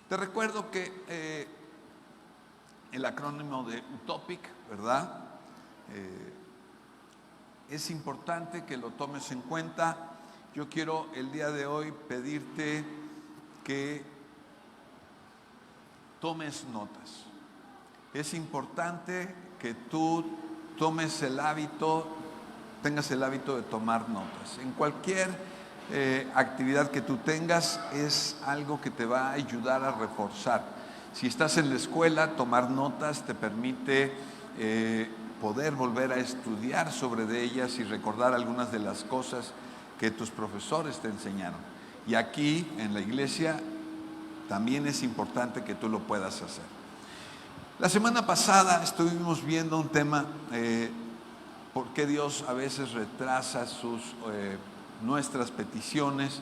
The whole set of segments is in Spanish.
Te recuerdo que el acrónimo de UTOPIC, ¿verdad? Es importante que lo tomes en cuenta. Yo quiero el día de hoy pedirte que tomes notas. Es importante que tú tomes el hábito, tengas el hábito de tomar notas. En cualquier actividad que tú tengas es algo que te va a ayudar a reforzar. Si estás en la escuela, tomar notas te permite poder volver a estudiar sobre de ellas y recordar algunas de las cosas que tus profesores te enseñaron. Y aquí en la iglesia también es importante que tú lo puedas hacer. La semana pasada estuvimos viendo un tema, por qué Dios a veces retrasa nuestras peticiones,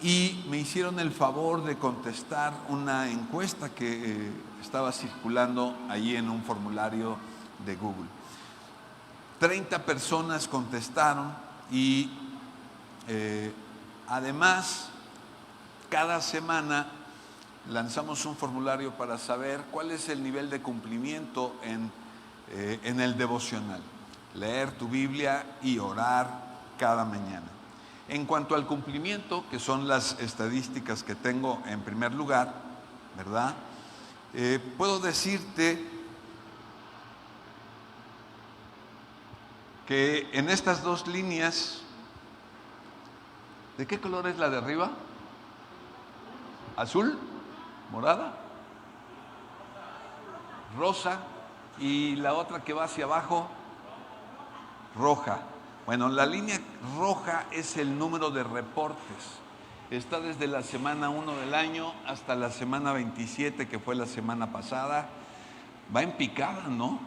y me hicieron el favor de contestar una encuesta que estaba circulando allí en un formulario de Google. 30 personas contestaron y además cada semana lanzamos un formulario para saber cuál es el nivel de cumplimiento en el devocional. Leer tu Biblia y orar cada mañana. En cuanto al cumplimiento, que son las estadísticas que tengo en primer lugar, ¿verdad? Puedo decirte que en estas dos líneas, ¿de qué color es la de arriba? ¿Azul? ¿Morada? ¿Rosa? Y la otra que va hacia abajo, roja. Bueno, la línea roja es el número de reportes. Está desde la semana 1 del año hasta la semana 27, que fue la semana pasada. Va en picada, ¿no?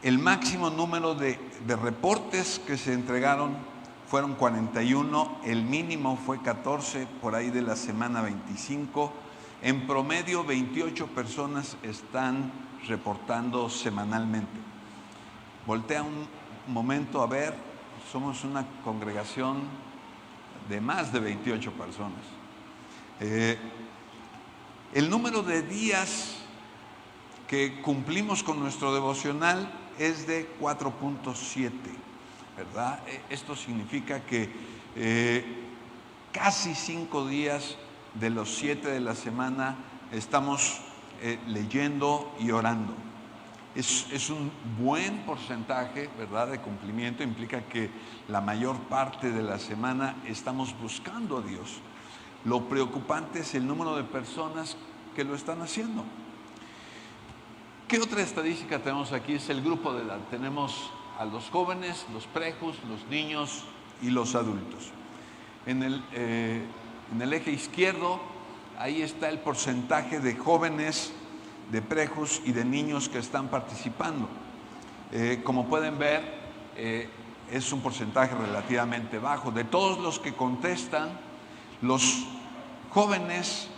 El máximo número de reportes que se entregaron fueron 41, el mínimo fue 14, por ahí de la semana 25. En promedio, 28 personas están reportando semanalmente. Voltea un momento a ver, somos una congregación de más de 28 personas. El número de días que cumplimos con nuestro devocional es de 4.7, ¿verdad? Esto significa que casi 5 días de los 7 de la semana estamos leyendo y orando. Es un buen porcentaje, ¿verdad?, de cumplimiento. Implica que la mayor parte de la semana estamos buscando a Dios. Lo preocupante es el número de personas que lo están haciendo. ¿Qué otra estadística tenemos aquí? Es el grupo de edad. Tenemos a los jóvenes, los prejos, los niños y los adultos. En el eje izquierdo, ahí está el porcentaje de jóvenes, de prejos y de niños que están participando. Como pueden ver, es un porcentaje relativamente bajo. De todos los que contestan, los jóvenes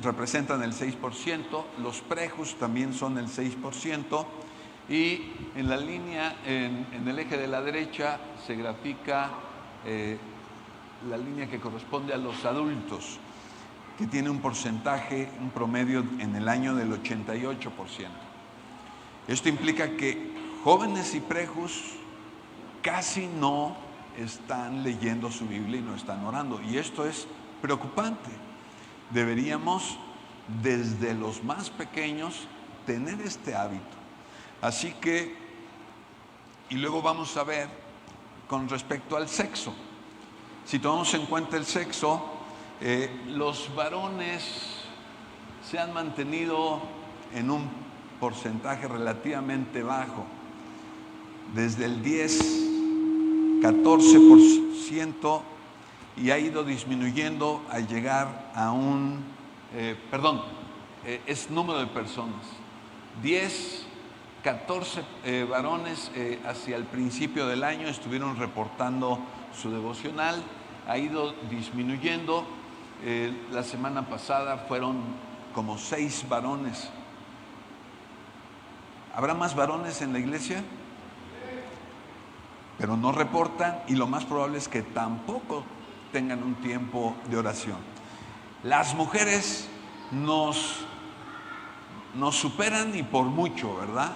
representan el 6%, los prejos también son el 6%, y en la línea, en el eje de la derecha, se grafica la línea que corresponde a los adultos, que tiene un porcentaje, un promedio en el año del 88%. Esto implica que jóvenes y prejos casi no están leyendo su Biblia y no están orando. Y esto es preocupante. Deberíamos, desde los más pequeños, tener este hábito. Así que, y luego vamos a ver con respecto al sexo. Si tomamos en cuenta el sexo, los varones se han mantenido en un porcentaje relativamente bajo, desde el 10-14%, y ha ido disminuyendo al llegar a es número de personas, 10-14 varones hacia el principio del año estuvieron reportando su devocional, ha ido disminuyendo. La semana pasada fueron como 6 varones. ¿Habrá más varones en la iglesia? Pero no reportan, y lo más probable es que tampoco tengan un tiempo de oración. Las mujeres nos superan y por mucho, ¿verdad?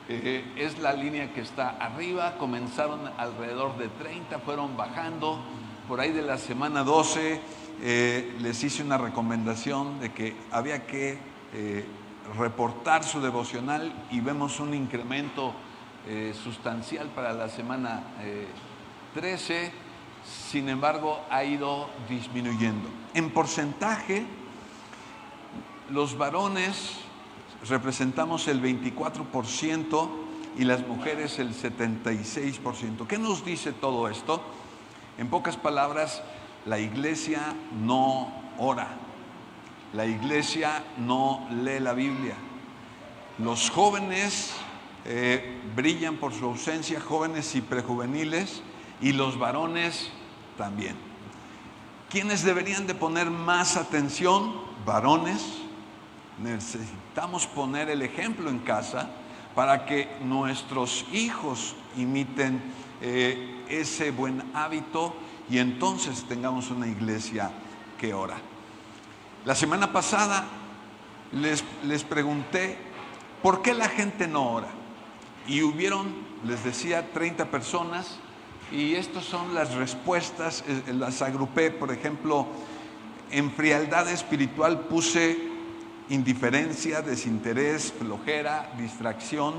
Es la línea que está arriba. Comenzaron alrededor de 30, fueron bajando. Por ahí de la semana 12 les hice una recomendación de que había que reportar su devocional y vemos un incremento sustancial para la semana 13. Sin embargo, ha ido disminuyendo. En porcentaje, los varones representamos el 24% y las mujeres el 76%. ¿Qué nos dice todo esto? En pocas palabras, la iglesia no ora, la iglesia no lee la Biblia. Los jóvenes brillan por su ausencia, jóvenes y prejuveniles, y los varones también. ¿Quiénes deberían de poner más atención? Varones. Necesitamos poner el ejemplo en casa para que nuestros hijos imiten ese buen hábito y entonces tengamos una iglesia que ora. La semana pasada les pregunté por qué la gente no ora y hubieron, les decía, 30 personas y estas son las respuestas. Las agrupé. Por ejemplo, en frialdad espiritual puse indiferencia, desinterés, flojera, distracción.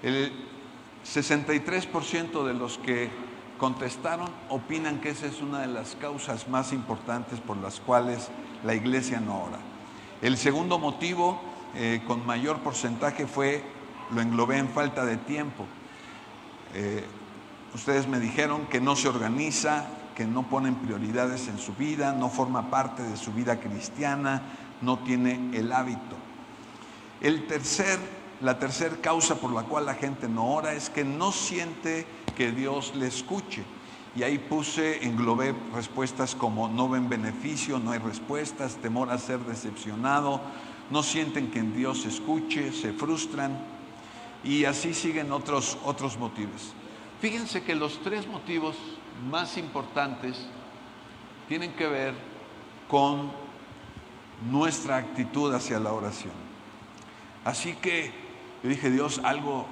El 63% de los que contestaron opinan que esa es una de las causas más importantes por las cuales la iglesia no ora. El segundo motivo, con mayor porcentaje, lo englobé en falta de tiempo. Ustedes me dijeron que no se organiza, que no ponen prioridades en su vida, no forma parte de su vida cristiana, no tiene el hábito. La tercera causa por la cual la gente no ora es que no siente que Dios le escuche. Y ahí englobé respuestas como no ven beneficio, no hay respuestas, temor a ser decepcionado, no sienten que en Dios se escuche, se frustran y así siguen otros motivos. Fíjense que los 3 motivos más importantes tienen que ver con nuestra actitud hacia la oración. Así que yo dije, Dios, algo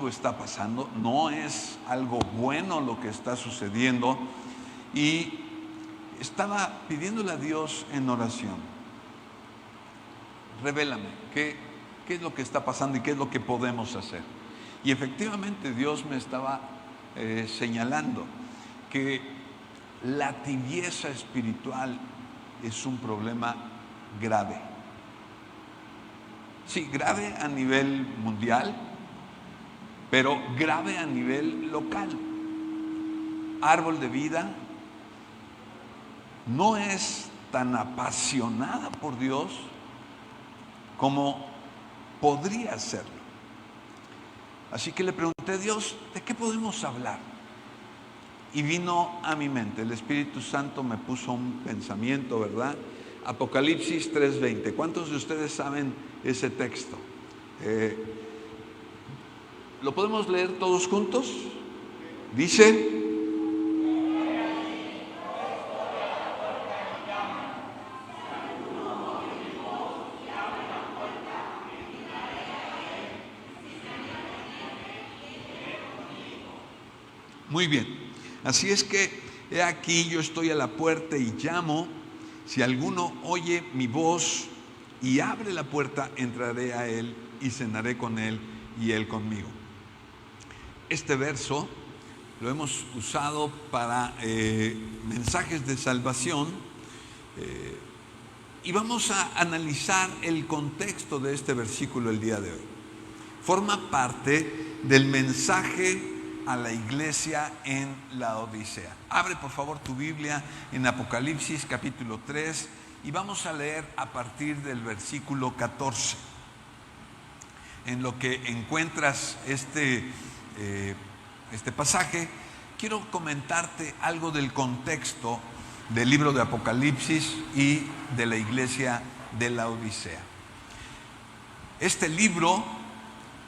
está pasando, no es algo bueno lo que está sucediendo, y estaba pidiéndole a Dios en oración, revélame qué es lo que está pasando y qué es lo que podemos hacer. Y efectivamente Dios me estaba señalando que la tibieza espiritual es un problema grave. Sí, grave a nivel mundial, pero grave a nivel local. Árbol de Vida no es tan apasionada por Dios como podría serlo. Así que le pregunté a Dios, ¿de qué podemos hablar? Y vino a mi mente, el Espíritu Santo me puso un pensamiento, ¿verdad? Apocalipsis 3:20. ¿Cuántos de ustedes saben ese texto? ¿Lo podemos leer todos juntos? Dice: muy bien, así es que he aquí, yo estoy a la puerta y llamo. Si alguno oye mi voz y abre la puerta, entraré a él y cenaré con él y él conmigo. Este verso lo hemos usado para mensajes de salvación y vamos a analizar el contexto de este versículo el día de hoy. Forma parte del mensaje a la iglesia en la Odisea. Abre por favor tu Biblia en Apocalipsis capítulo 3 y vamos a leer a partir del versículo 14. En lo que encuentras este pasaje, quiero comentarte algo del contexto del libro de Apocalipsis y de la iglesia de la Odisea. Este libro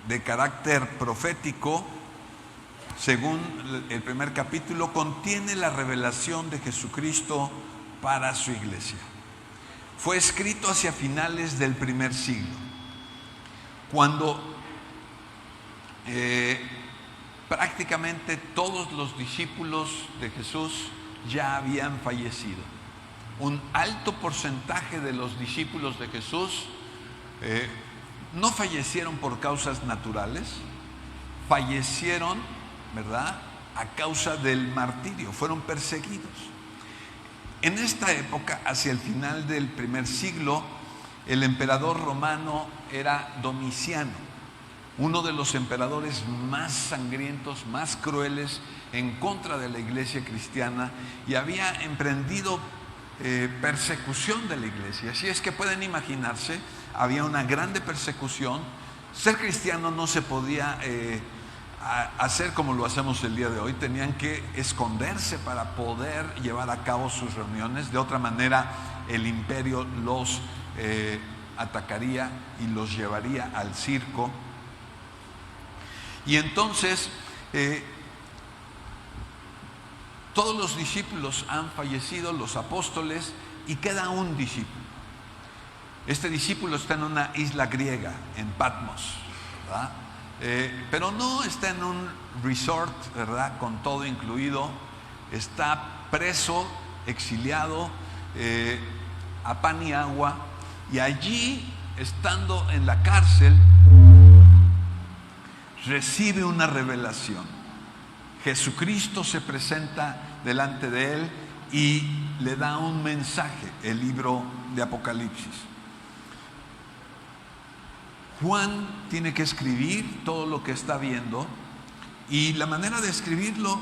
de carácter profético según el primer capítulo, contiene la revelación de Jesucristo para su iglesia. Fue escrito hacia finales del primer siglo, cuando prácticamente todos los discípulos de Jesús ya habían fallecido. Un alto porcentaje de los discípulos de Jesús no fallecieron por causas naturales, fallecieron, ¿verdad?, a causa del martirio, fueron perseguidos. En esta época, hacia el final del primer siglo, el emperador romano era Domiciano, uno de los emperadores más sangrientos, más crueles en contra de la iglesia cristiana, y había emprendido persecución de la iglesia. Así es que pueden imaginarse, había una grande persecución. Ser cristiano no se podía hacer como lo hacemos el día de hoy. Tenían que esconderse para poder llevar a cabo sus reuniones. De otra manera, el imperio los atacaría y los llevaría al circo. Y entonces todos los discípulos han fallecido, los apóstoles, y queda un discípulo. Este discípulo está en una isla griega, en Patmos, ¿verdad? Pero no está en un resort, ¿verdad?, con todo incluido. Está preso, exiliado, a pan y agua, y allí, estando en la cárcel, recibe una revelación. Jesucristo se presenta delante de él y le da un mensaje, el libro de Apocalipsis. Juan tiene que escribir todo lo que está viendo, y la manera de escribirlo,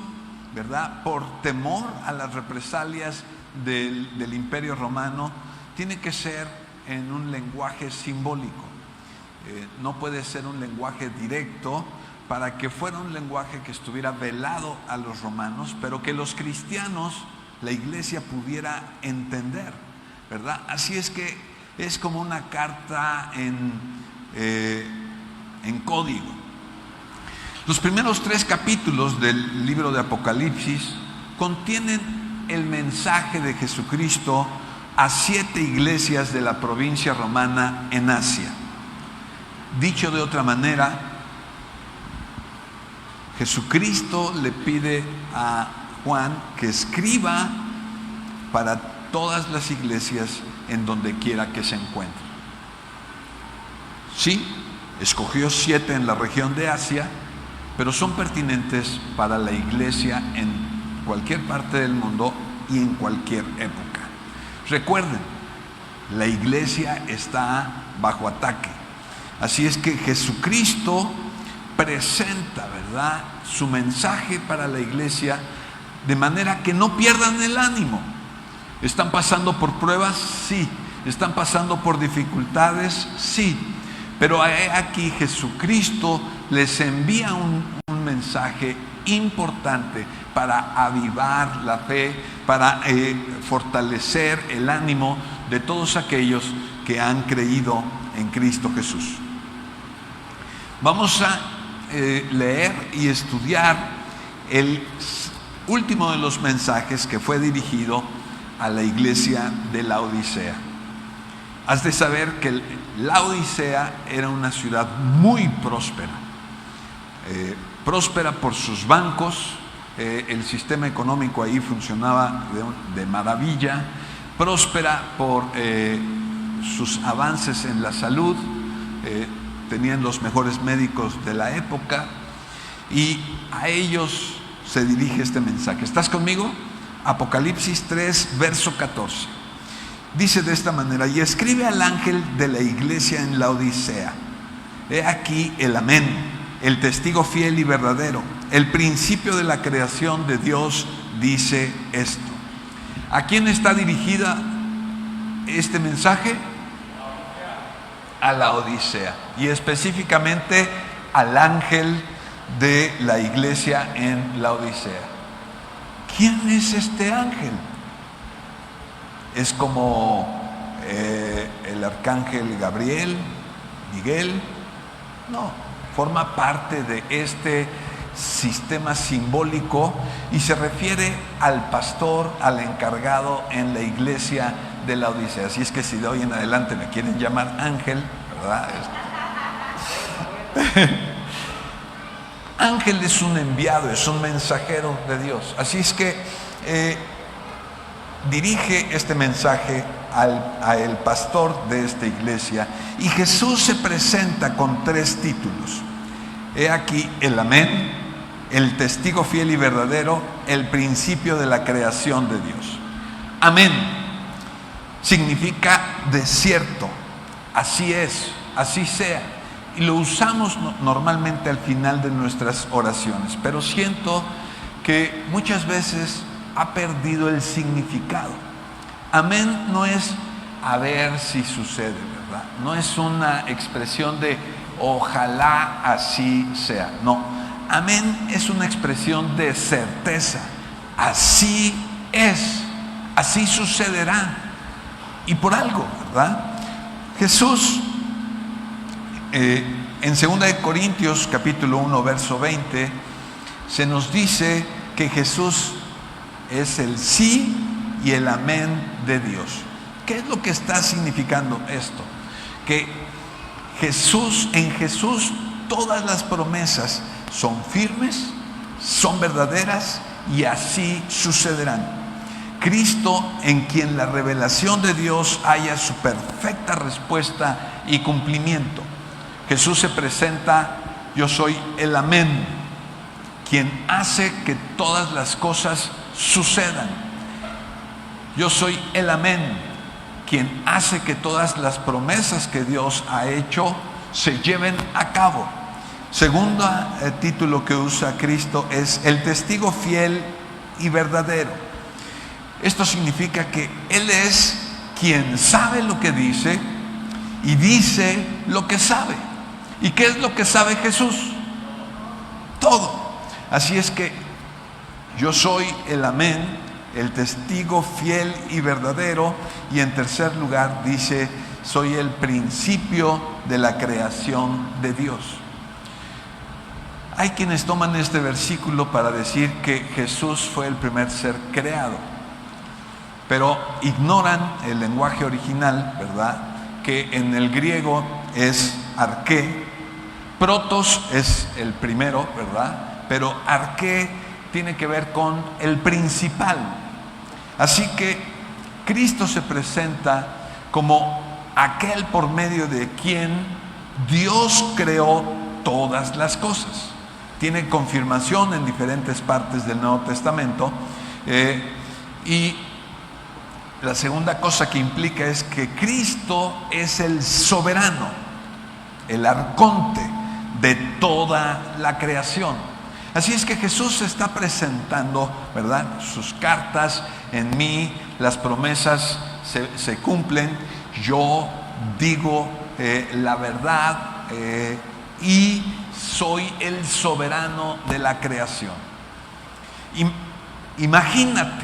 ¿verdad?, por temor a las represalias del imperio romano, tiene que ser en un lenguaje simbólico. No puede ser un lenguaje directo, para que fuera un lenguaje que estuviera velado a los romanos, pero que los cristianos, la iglesia, pudiera entender, ¿verdad? Así es que es como una carta en código. Los primeros 3 capítulos del libro de Apocalipsis contienen el mensaje de Jesucristo a 7 iglesias de la provincia romana en Asia. Dicho de otra manera, Jesucristo le pide a Juan que escriba para todas las iglesias en donde quiera que se encuentren. Sí, escogió 7 en la región de Asia, pero son pertinentes para la iglesia en cualquier parte del mundo y en cualquier época. Recuerden, la iglesia está bajo ataque. Así es que Jesucristo presenta, ¿verdad?, su mensaje para la iglesia de manera que no pierdan el ánimo. ¿Están pasando por pruebas? Sí. ¿Están pasando por dificultades? Sí. Pero aquí Jesucristo les envía un mensaje importante para avivar la fe, para fortalecer el ánimo de todos aquellos que han creído en Cristo Jesús. Vamos a leer y estudiar el último de los mensajes, que fue dirigido a la iglesia de Laodicea. Has de saber que Laodicea era una ciudad muy próspera, próspera por sus bancos, el sistema económico ahí funcionaba de maravilla, próspera por sus avances en la salud, tenían los mejores médicos de la época, y a ellos se dirige este mensaje. ¿Estás conmigo? Apocalipsis 3, verso 14. Dice de esta manera: y escribe al ángel de la iglesia en Laodicea: he aquí el amén, el testigo fiel y verdadero, el principio de la creación de Dios, dice esto. ¿A quién está dirigida este mensaje? A Laodicea, y específicamente al ángel de la iglesia en Laodicea. ¿Quién es este ángel? ¿Es como el arcángel Gabriel, Miguel? No, forma parte de este sistema simbólico y se refiere al pastor, al encargado en la iglesia de la Odisea. Así es que si de hoy en adelante me quieren llamar Ángel, ¿verdad? Ángel es un enviado, es un mensajero de Dios. Así es que dirige este mensaje al pastor de esta iglesia, y Jesús se presenta con 3 títulos. He aquí el Amén, el testigo fiel y verdadero, el principio de la creación de Dios. Amén significa desierto, así es, así sea, y lo usamos normalmente al final de nuestras oraciones, pero siento que muchas veces ha perdido el significado. Amén no es a ver si sucede, ¿verdad? No es una expresión de ojalá así sea, no. Amén es una expresión de certeza. Así es, así sucederá, y por algo, ¿verdad? Jesús, en 2 de Corintios capítulo 1 verso 20, se nos dice que Jesús es el sí y el amén de Dios. ¿Qué es lo que está significando esto? Que en Jesús todas las promesas son firmes, son verdaderas y así sucederán. Cristo, en quien la revelación de Dios haya su perfecta respuesta y cumplimiento. Jesús se presenta: yo soy el amén, quien hace que todas las cosas sucedan. Yo soy el amén, quien hace que todas las promesas que Dios ha hecho se lleven a cabo. Segundo título que usa Cristo es el testigo fiel y verdadero. Esto significa que Él es quien sabe lo que dice y dice lo que sabe. ¿Y qué es lo que sabe Jesús? Todo. Así es que yo soy el amén, el testigo fiel y verdadero. Y en tercer lugar dice: soy el principio de la creación de Dios. Hay quienes toman este versículo para decir que Jesús fue el primer ser creado, pero ignoran el lenguaje original, ¿verdad? Que en el griego es arqué. Protos es el primero, ¿verdad? Pero arqué tiene que ver con el principal. Así que Cristo se presenta como aquel por medio de quien Dios creó todas las cosas. Tiene confirmación en diferentes partes del Nuevo Testamento. Y la segunda cosa que implica es que Cristo es el soberano, el arconte de toda la creación. Así es que Jesús se está presentando, ¿verdad? Sus cartas: en mí las promesas se cumplen, yo digo la verdad y soy el soberano de la creación. Imagínate,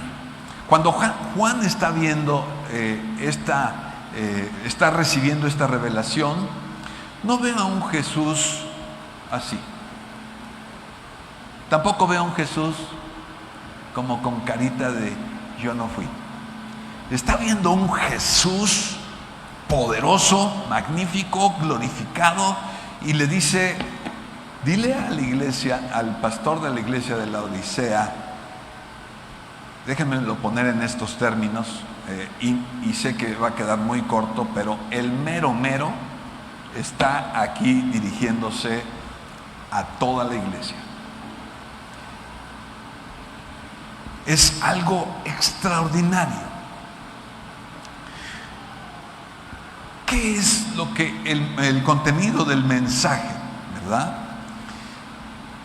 cuando Juan está viendo está recibiendo esta revelación, no ve a un Jesús así. Tampoco ve a un Jesús como con carita de yo no fui. Está viendo un Jesús poderoso, magnífico, glorificado, y le dice: dile a la iglesia, al pastor de la iglesia de la Odisea, déjenmelo poner en estos términos, y sé que va a quedar muy corto, pero el mero mero está aquí dirigiéndose a toda la iglesia. Es algo extraordinario. ¿Qué es lo que el contenido del mensaje, verdad?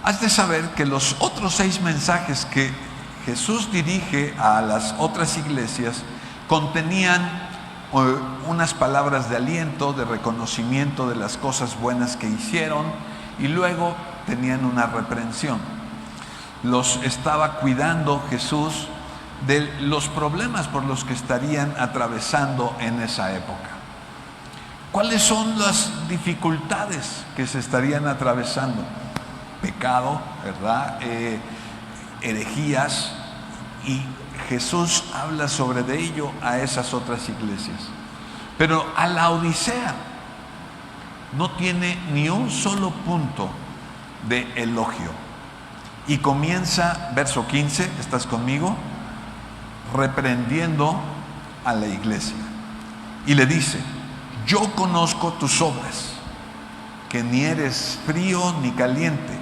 Has de saber que los otros 6 mensajes que Jesús dirige a las otras iglesias contenían unas palabras de aliento, de reconocimiento de las cosas buenas que hicieron, y luego tenían una reprensión. Los estaba cuidando Jesús de los problemas por los que estarían atravesando en esa época. ¿Cuáles son las dificultades que se estarían atravesando? pecado, ¿verdad? Herejías, y Jesús habla sobre de ello a esas otras iglesias. Pero a la Odisea no tiene ni un solo punto de elogio. Y comienza, verso 15, ¿estás conmigo? Reprendiendo a la iglesia. Y le dice: yo conozco tus obras, que ni eres frío ni caliente.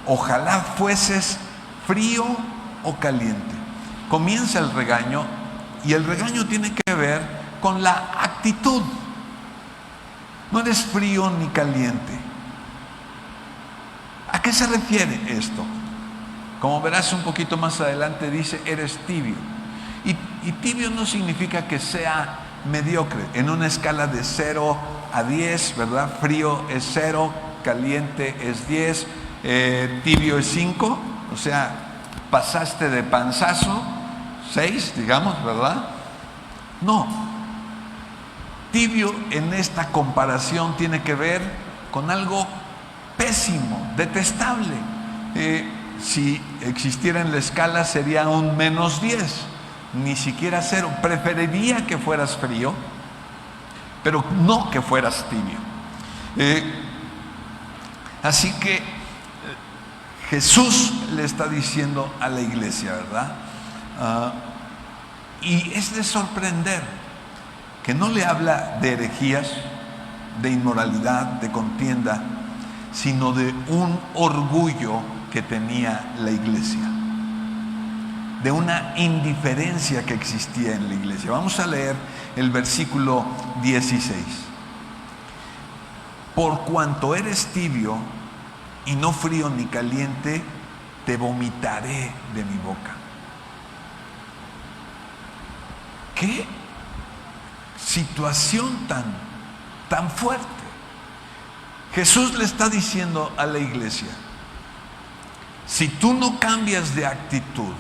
Ojalá fueses frío o caliente. Comienza el regaño, y el regaño tiene que ver con la actitud. No eres frío ni caliente. ¿A qué se refiere esto? Como verás un poquito más adelante, dice: eres tibio. Y tibio no significa que sea mediocre. En una escala de 0 a 10, ¿verdad? Frío es 0, caliente es 10, tibio es 5. O sea, pasaste de panzazo, 6, digamos, ¿verdad? No. Tibio en esta comparación tiene que ver con algo pésimo, detestable. Si existiera en la escala sería un -10, ni siquiera 0. Preferiría que fueras frío, pero no que fueras tibio. Así que Jesús le está diciendo a la iglesia, ¿verdad? Y es de sorprender que no le habla de herejías, de inmoralidad, de contienda, sino de un orgullo que tenía la iglesia, de una indiferencia que existía en la iglesia. Vamos a leer el versículo 16. Por cuanto eres tibio y no frío ni caliente, te vomitaré de mi boca. ¿Qué situación tan fuerte? Jesús le está diciendo a la iglesia: si tú no cambias de actitud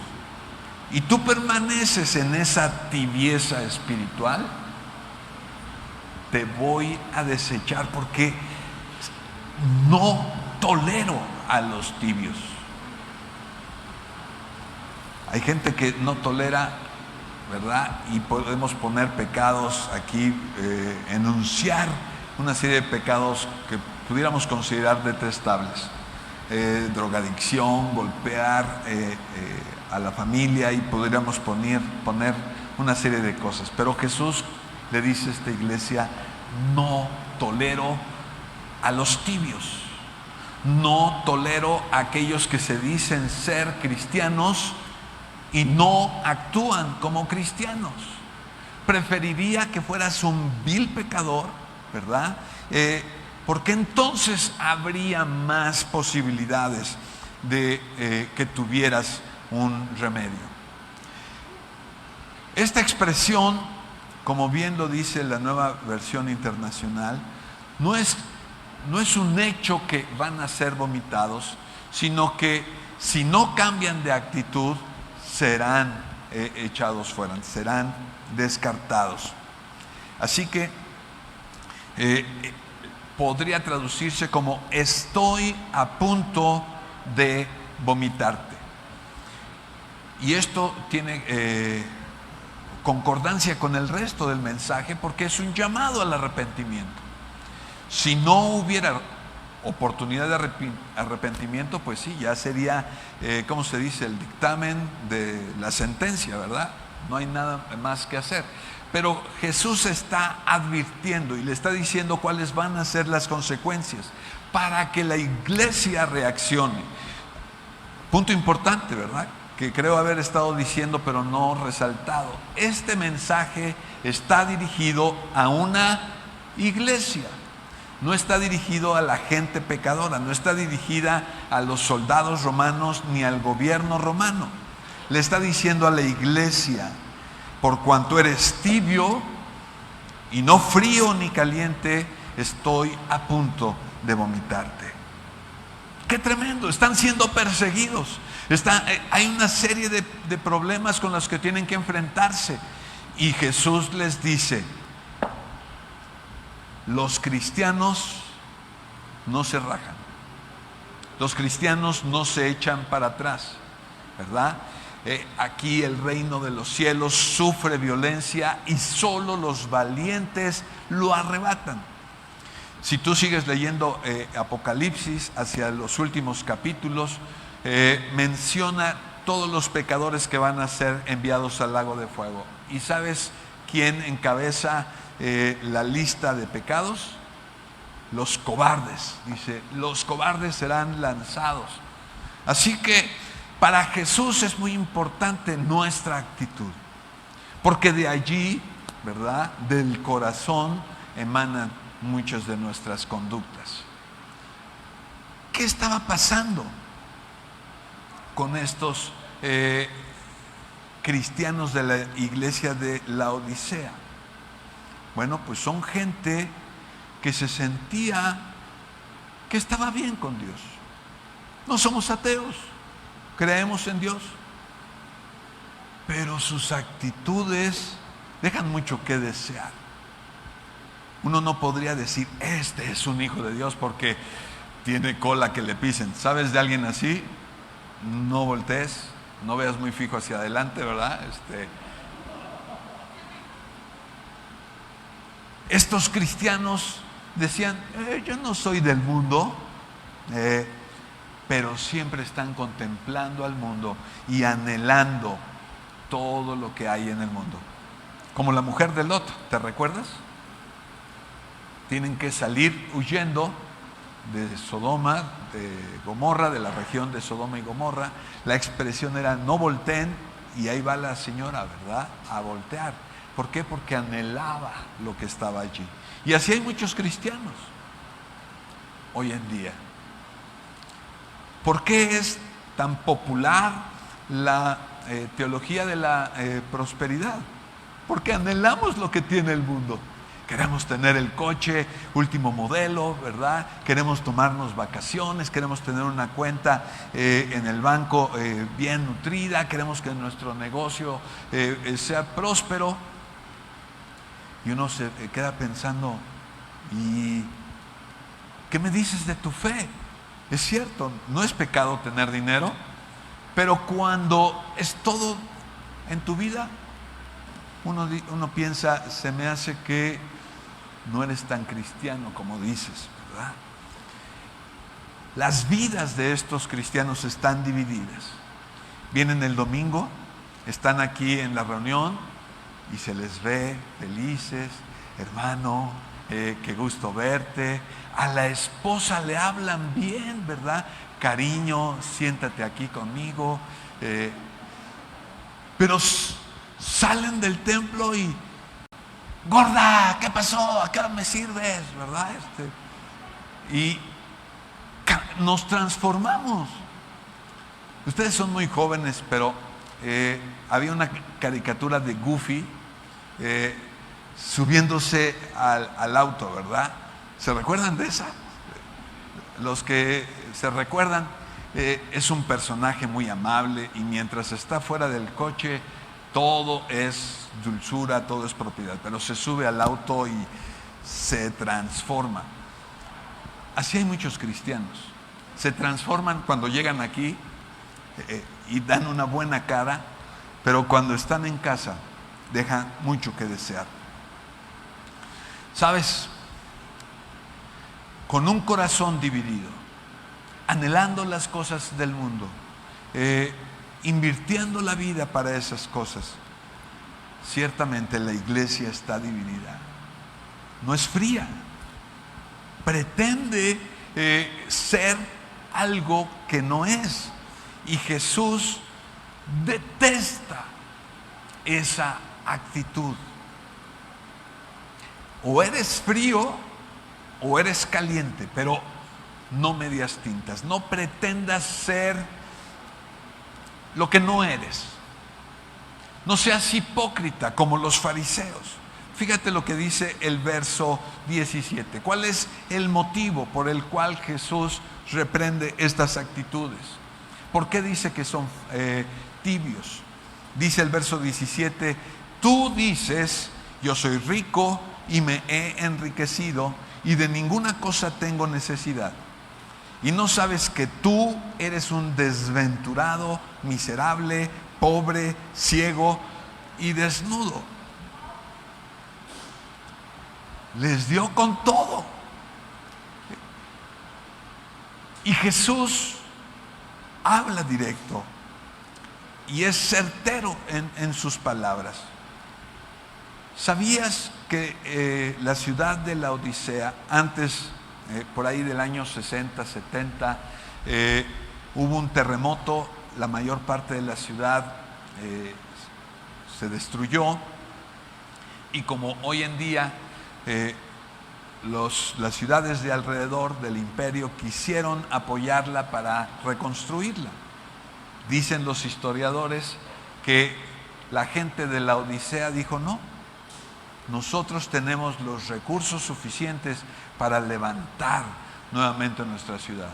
y tú permaneces en esa tibieza espiritual, te voy a desechar, porque no tolero a los tibios. Hay gente que no tolera, ¿verdad? Y podemos poner pecados aquí, enunciar una serie de pecados que pudiéramos considerar detestables. Drogadicción, golpear a la familia, y podríamos poner una serie de cosas. Pero Jesús le dice a esta iglesia: no tolero a los tibios, no tolero a aquellos que se dicen ser cristianos y no actúan como cristianos. Preferiría que fueras un vil pecador, ¿verdad? Porque entonces habría más posibilidades de que tuvieras un remedio. Esta expresión, como bien lo dice la Nueva Versión Internacional, no es un hecho que van a ser vomitados, sino que si no cambian de actitud, serán echados fuera, serán descartados. Así que podría traducirse como: estoy a punto de vomitarte. Y esto tiene concordancia con el resto del mensaje, porque es un llamado al arrepentimiento. Si no hubiera oportunidad de arrepentimiento, pues sí, ya sería, ¿cómo se dice?, el dictamen de la sentencia, ¿verdad? No hay nada más que hacer. Pero Jesús está advirtiendo y le está diciendo cuáles van a ser las consecuencias para que la iglesia reaccione. Punto importante, ¿verdad?, que creo haber estado diciendo pero no resaltado. Este mensaje está dirigido a una iglesia. No está dirigido a la gente pecadora, no está dirigida a los soldados romanos ni al gobierno romano. Le está diciendo a la iglesia: por cuanto eres tibio y no frío ni caliente, estoy a punto de vomitarte. ¡Qué tremendo! Están siendo perseguidos. Hay una serie de problemas con los que tienen que enfrentarse. Y Jesús les dice: los cristianos no se rajan. Los cristianos no se echan para atrás, ¿verdad? Aquí el reino de los cielos sufre violencia y solo los valientes lo arrebatan. Si tú sigues leyendo Apocalipsis hacia los últimos capítulos, menciona todos los pecadores que van a ser enviados al lago de fuego. ¿Y sabes quién encabeza la lista de pecados? Los cobardes. Dice, los cobardes serán lanzados. Así que para Jesús es muy importante nuestra actitud, porque de allí, ¿verdad?, del corazón emanan muchas de nuestras conductas. ¿Qué estaba pasando con estos cristianos de la iglesia de Laodicea? Bueno, pues son gente que se sentía que estaba bien con Dios. No somos ateos, creemos en Dios, pero sus actitudes dejan mucho que desear. Uno no podría decir, este es un hijo de Dios porque tiene cola que le pisen. ¿Sabes de alguien así? No voltees, no veas muy fijo hacia adelante, ¿verdad? Estos cristianos decían, yo no soy del mundo, pero siempre están contemplando al mundo y anhelando todo lo que hay en el mundo. Como la mujer de Lot, ¿te recuerdas? Tienen que salir huyendo de Sodoma, de Gomorra, de la región de Sodoma y Gomorra. La expresión era no volteen, y ahí va la señora, ¿verdad?, a voltear. ¿Por qué? Porque anhelaba lo que estaba allí. Y así hay muchos cristianos hoy en día. ¿Por qué es tan popular la teología de la prosperidad? Porque anhelamos lo que tiene el mundo. Queremos tener el coche último modelo, ¿verdad? Queremos tomarnos vacaciones, queremos tener una cuenta en el banco bien nutrida, queremos que nuestro negocio sea próspero. Y uno se queda pensando, ¿y qué me dices de tu fe? Es cierto, no es pecado tener dinero, pero cuando es todo en tu vida, uno piensa, se me hace que no eres tan cristiano como dices, ¿verdad? Las vidas de estos cristianos están divididas. Vienen el domingo, están aquí en la reunión y se les ve felices, hermano, qué gusto verte. A la esposa le hablan bien, ¿verdad? Cariño, siéntate aquí conmigo. Pero salen del templo y, gorda, ¿qué pasó? ¿A qué hora me sirves? ¿Verdad? Y nos transformamos. Ustedes son muy jóvenes, pero había una caricatura de Goofy subiéndose al auto, ¿verdad? ¿Se recuerdan de esa? Los que se recuerdan, es un personaje muy amable y mientras está fuera del coche todo es dulzura, todo es propiedad, pero se sube al auto y se transforma. Así hay muchos cristianos. Se transforman cuando llegan aquí y dan una buena cara, pero cuando están en casa dejan mucho que desear. ¿Sabes? Con un corazón dividido, anhelando las cosas del mundo, invirtiendo la vida para esas cosas, ciertamente la iglesia está dividida. No es fría, pretende ser algo que no es, y Jesús detesta esa actitud. O eres frío o eres caliente, pero no medias tintas. No pretendas ser lo que no eres. No seas hipócrita como los fariseos. Fíjate lo que dice el verso 17. ¿Cuál es el motivo por el cual Jesús reprende estas actitudes? ¿Por qué dice que son tibios? Dice el verso 17, tú dices, yo soy rico y me he enriquecido y de ninguna cosa tengo necesidad. y no sabes que tú eres un desventurado, miserable, pobre, ciego y desnudo. Les dio con todo. Y Jesús habla directo y es certero en sus palabras. ¿Sabías que la ciudad de Laodicea, antes, por ahí del año 60, 70, hubo un terremoto, la mayor parte de la ciudad se destruyó, y como hoy en día las ciudades de alrededor del imperio quisieron apoyarla para reconstruirla? Dicen los historiadores que la gente de Laodicea dijo: no, nosotros tenemos los recursos suficientes para levantar nuevamente nuestra ciudad.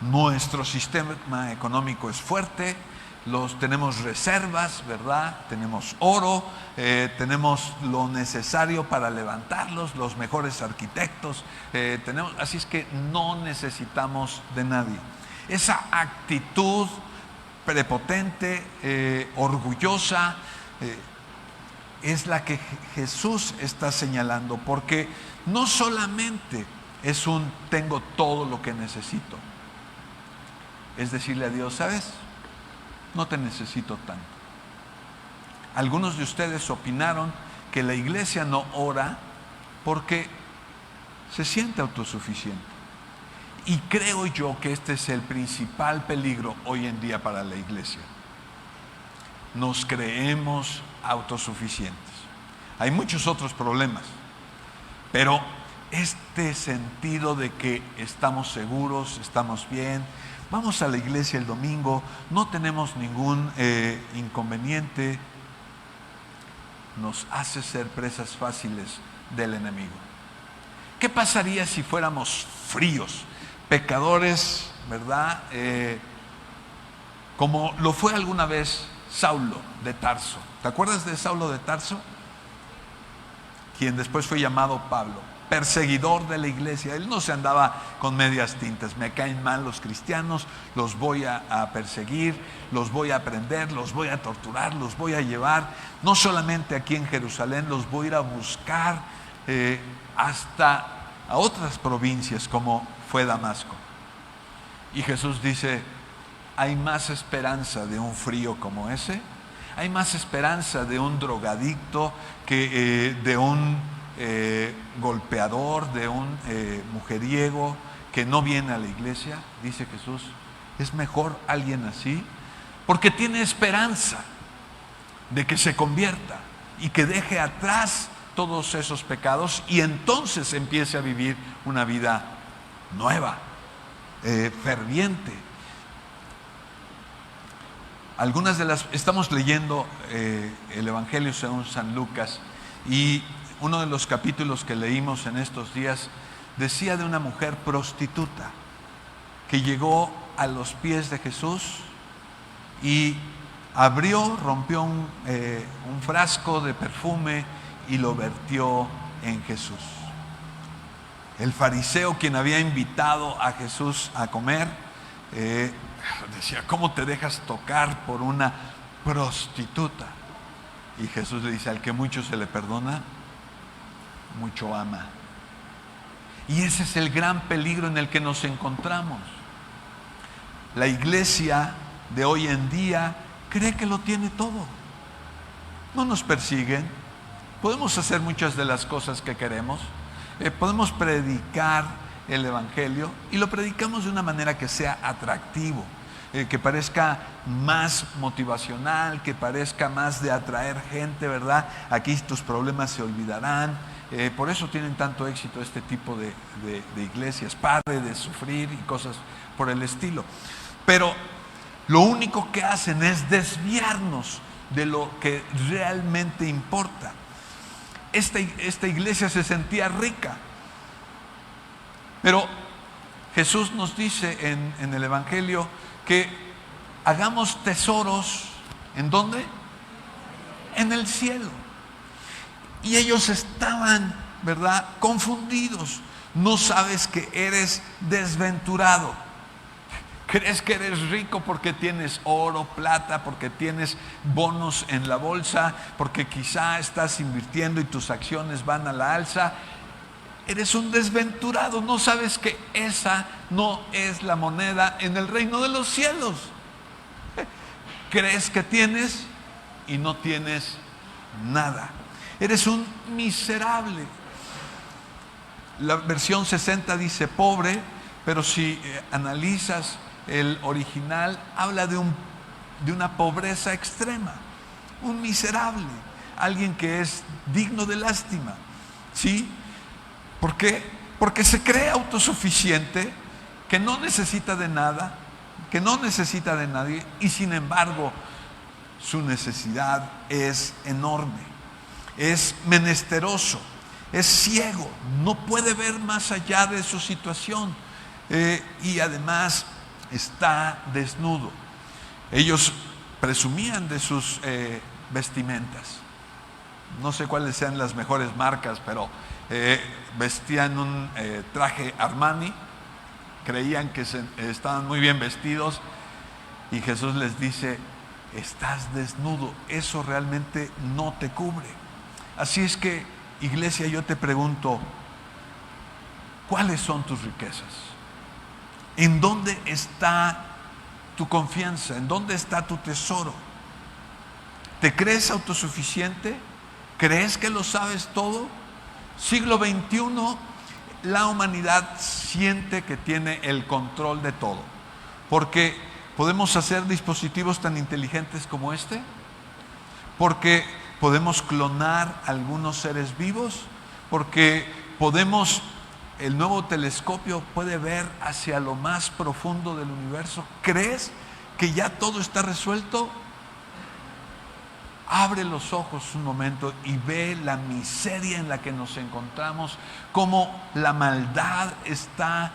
Nuestro sistema económico es fuerte, tenemos reservas, ¿verdad? Tenemos oro, tenemos lo necesario para levantarlos, los mejores arquitectos, así es que no necesitamos de nadie. Esa actitud prepotente, orgullosa, es la que Jesús está señalando, porque no solamente es un tengo todo lo que necesito, es decirle a Dios: ¿sabes? No te necesito tanto. Algunos de ustedes opinaron que la iglesia no ora porque se siente autosuficiente. Y creo yo que este es el principal peligro hoy en día para la iglesia. Nos creemos autosuficientes. Hay muchos otros problemas, pero este sentido de que estamos seguros, estamos bien, vamos a la iglesia el domingo, no tenemos ningún inconveniente, nos hace ser presas fáciles del enemigo. ¿Qué pasaría si fuéramos fríos, pecadores, verdad? Como lo fue alguna vez Saulo de Tarso. ¿Te acuerdas de Saulo de Tarso? Quien después fue llamado Pablo, perseguidor de la iglesia. Él no se andaba con medias tintas: me caen mal los cristianos, los voy a perseguir, los voy a prender, los voy a torturar, los voy a llevar, no solamente aquí en Jerusalén, los voy a ir a buscar hasta a otras provincias como fue Damasco. Y Jesús dice: hay más esperanza de un frío como ese, hay más esperanza de un drogadicto que de un golpeador, de un mujeriego que no viene a la iglesia. Dice Jesús: es mejor alguien así, porque tiene esperanza de que se convierta y que deje atrás todos esos pecados y entonces empiece a vivir una vida nueva, ferviente. Estamos leyendo el Evangelio según San Lucas, y uno de los capítulos que leímos en estos días decía de una mujer prostituta que llegó a los pies de Jesús y rompió un frasco de perfume y lo vertió en Jesús. El fariseo, quien había invitado a Jesús a comer, decía: ¿cómo te dejas tocar por una prostituta? Y Jesús le dice: al que mucho se le perdona, mucho ama. Y ese es el gran peligro en el que nos encontramos. La iglesia de hoy en día cree que lo tiene todo. No nos persiguen, podemos hacer muchas de las cosas que queremos, podemos predicar el Evangelio, y lo predicamos de una manera que sea atractivo, que parezca más motivacional, que parezca más de atraer gente, ¿verdad? Aquí tus problemas se olvidarán. Por eso tienen tanto éxito este tipo de iglesias: pare de sufrir y cosas por el estilo. Pero lo único que hacen es desviarnos de lo que realmente importa. Esta iglesia se sentía rica, pero Jesús nos dice en el Evangelio que hagamos tesoros, ¿en dónde? En el cielo. Y ellos estaban, ¿verdad?, confundidos, No sabes que eres desventurado. Crees que eres rico porque tienes oro, plata, porque tienes bonos en la bolsa, porque quizá estás invirtiendo y tus acciones van a la alza. Eres un desventurado, no sabes que esa no es la moneda en el reino de los cielos. Crees que tienes y no tienes nada. Eres un miserable. La versión 60 dice pobre, pero si analizas el original, habla de una pobreza extrema, un miserable, alguien que es digno de lástima. ¿Sí? ¿Por qué? Porque se cree autosuficiente, que no necesita de nada, que no necesita de nadie, y sin embargo su necesidad es enorme, es menesteroso, es ciego, no puede ver más allá de su situación, y además está desnudo. Ellos presumían de sus vestimentas. No sé cuáles sean las mejores marcas, pero vestían un traje Armani, creían que estaban muy bien vestidos, y Jesús les dice: estás desnudo, eso realmente no te cubre. Así es que, iglesia, yo te pregunto, ¿cuáles son tus riquezas? ¿En dónde está tu confianza? ¿En dónde está tu tesoro? ¿Te crees autosuficiente? ¿Crees que lo sabes todo? Siglo XXI, la humanidad siente que tiene el control de todo, porque podemos hacer dispositivos tan inteligentes como este, porque podemos clonar algunos seres vivos, porque el nuevo telescopio puede ver hacia lo más profundo del universo. ¿Crees que ya todo está resuelto? Abre los ojos un momento y ve la miseria en la que nos encontramos, cómo la maldad está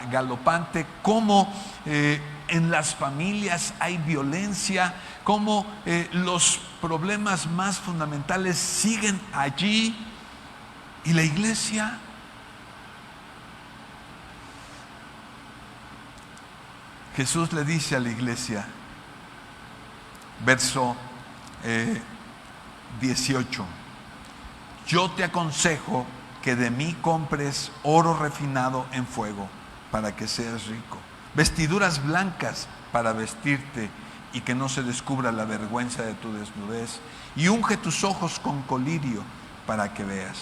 galopante, cómo en las familias hay violencia, cómo los problemas más fundamentales siguen allí, y la iglesia Jesús le dice a la iglesia, verso 18: yo te aconsejo que de mí compres oro refinado en fuego para que seas rico, vestiduras blancas para vestirte y que no se descubra la vergüenza de tu desnudez, y unge tus ojos con colirio para que veas.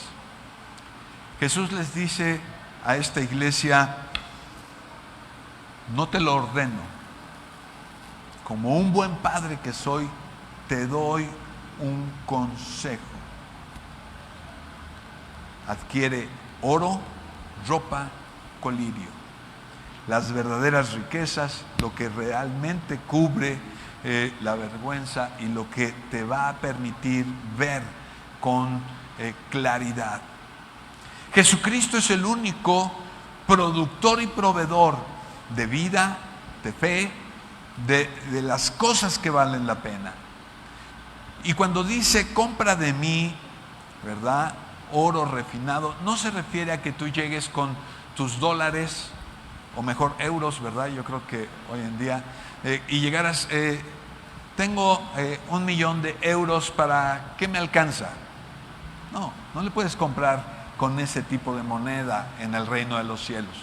Jesús les dice a esta iglesia: no te lo ordeno, como un buen padre que soy, te doy un consejo. Adquiere oro, ropa, colirio. Las verdaderas riquezas, lo que realmente cubre la vergüenza y lo que te va a permitir ver con claridad. Jesucristo es el único productor y proveedor de vida, de fe, de las cosas que valen la pena. Y cuando dice compra de mí, ¿verdad?, oro refinado, no se refiere a que tú llegues con tus dólares, o mejor euros, ¿verdad? Yo creo que hoy en día, y llegaras, tengo 1,000,000 de euros, ¿para qué me alcanza? No, no le puedes comprar con ese tipo de moneda en el reino de los cielos.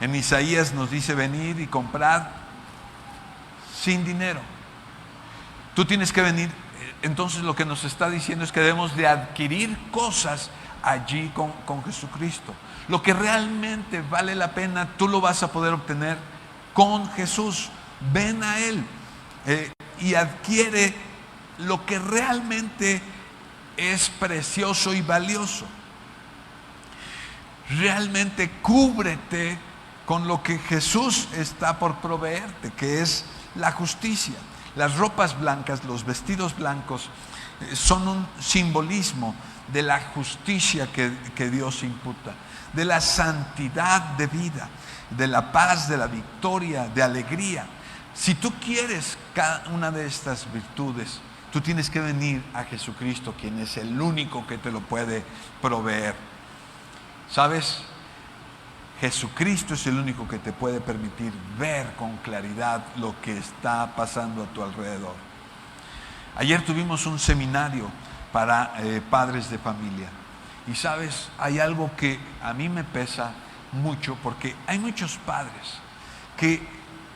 En Isaías nos dice: venid y comprad sin dinero. Tú tienes que venir. Entonces lo que nos está diciendo es que debemos de adquirir cosas allí con Jesucristo. Lo que realmente vale la pena, tú lo vas a poder obtener con Jesús. Ven a Él y adquiere lo que realmente es precioso y valioso. Realmente cúbrete con lo que Jesús está por proveerte, que es la justicia. Las ropas blancas, los vestidos blancos son un simbolismo de la justicia que Dios imputa, de la santidad de vida, de la paz, de la victoria, de alegría. Si tú quieres cada una de estas virtudes, tú tienes que venir a Jesucristo, quien es el único que te lo puede proveer. ¿Sabes? Jesucristo es el único que te puede permitir ver con claridad lo que está pasando a tu alrededor. Ayer tuvimos un seminario para padres de familia. Y sabes, hay algo que a mí me pesa mucho, porque hay muchos padres que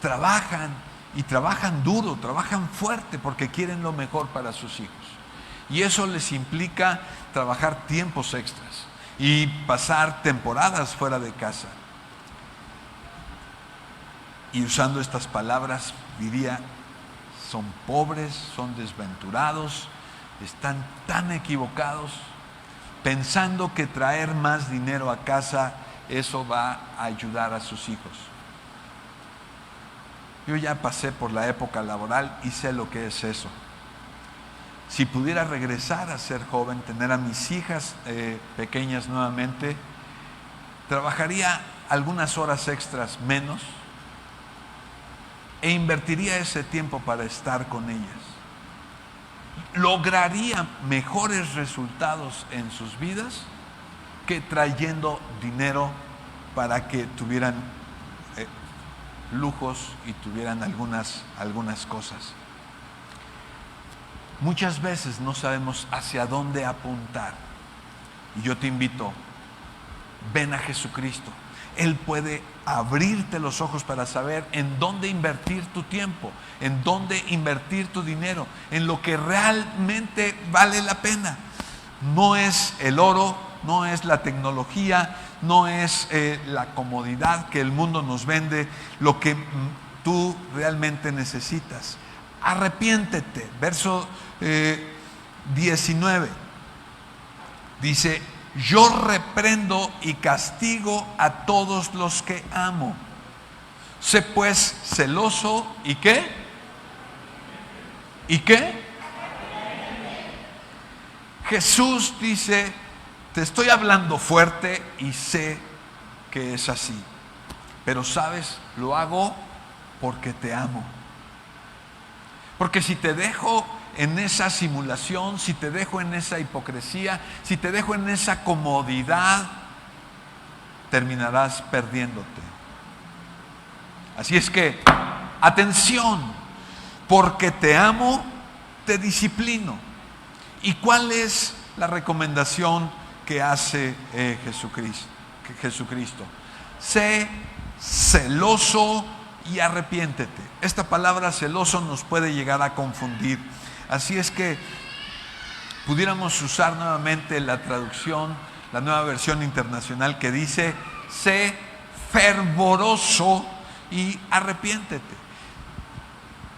trabajan y trabajan duro, trabajan fuerte porque quieren lo mejor para sus hijos. Y eso les implica trabajar tiempos extras y pasar temporadas fuera de casa. Y usando estas palabras diría, son pobres, son desventurados, están tan equivocados, pensando que traer más dinero a casa, eso va a ayudar a sus hijos. Yo ya pasé por la época laboral y sé lo que es eso. Si pudiera regresar a ser joven, tener a mis hijas pequeñas nuevamente, trabajaría algunas horas extras menos e invertiría ese tiempo para estar con ellas. Lograría mejores resultados en sus vidas que trayendo dinero para que tuvieran lujos y tuvieran algunas cosas. Muchas veces no sabemos hacia dónde apuntar. Y yo te invito, ven a Jesucristo. Él puede abrirte los ojos para saber en dónde invertir tu tiempo, en dónde invertir tu dinero, en lo que realmente vale la pena. No es el oro, no es la tecnología, no es la comodidad que el mundo nos vende, lo que tú realmente necesitas. Arrepiéntete. Verso 19 dice: yo reprendo y castigo a todos los que amo. Sé pues celoso y ¿qué? ¿Y qué? Jesús dice, te estoy hablando fuerte y sé que es así, pero sabes, lo hago porque te amo. Porque si te dejo en esa simulación, si te dejo en esa hipocresía, si te dejo en esa comodidad, terminarás perdiéndote. Así es que, atención, porque te amo, te disciplino. ¿Y cuál es la recomendación que hace Jesucristo? Sé celoso y arrepiéntete. Esta palabra celoso nos puede llegar a confundir. Así es que pudiéramos usar nuevamente la traducción, la nueva versión internacional que dice: sé fervoroso y arrepiéntete.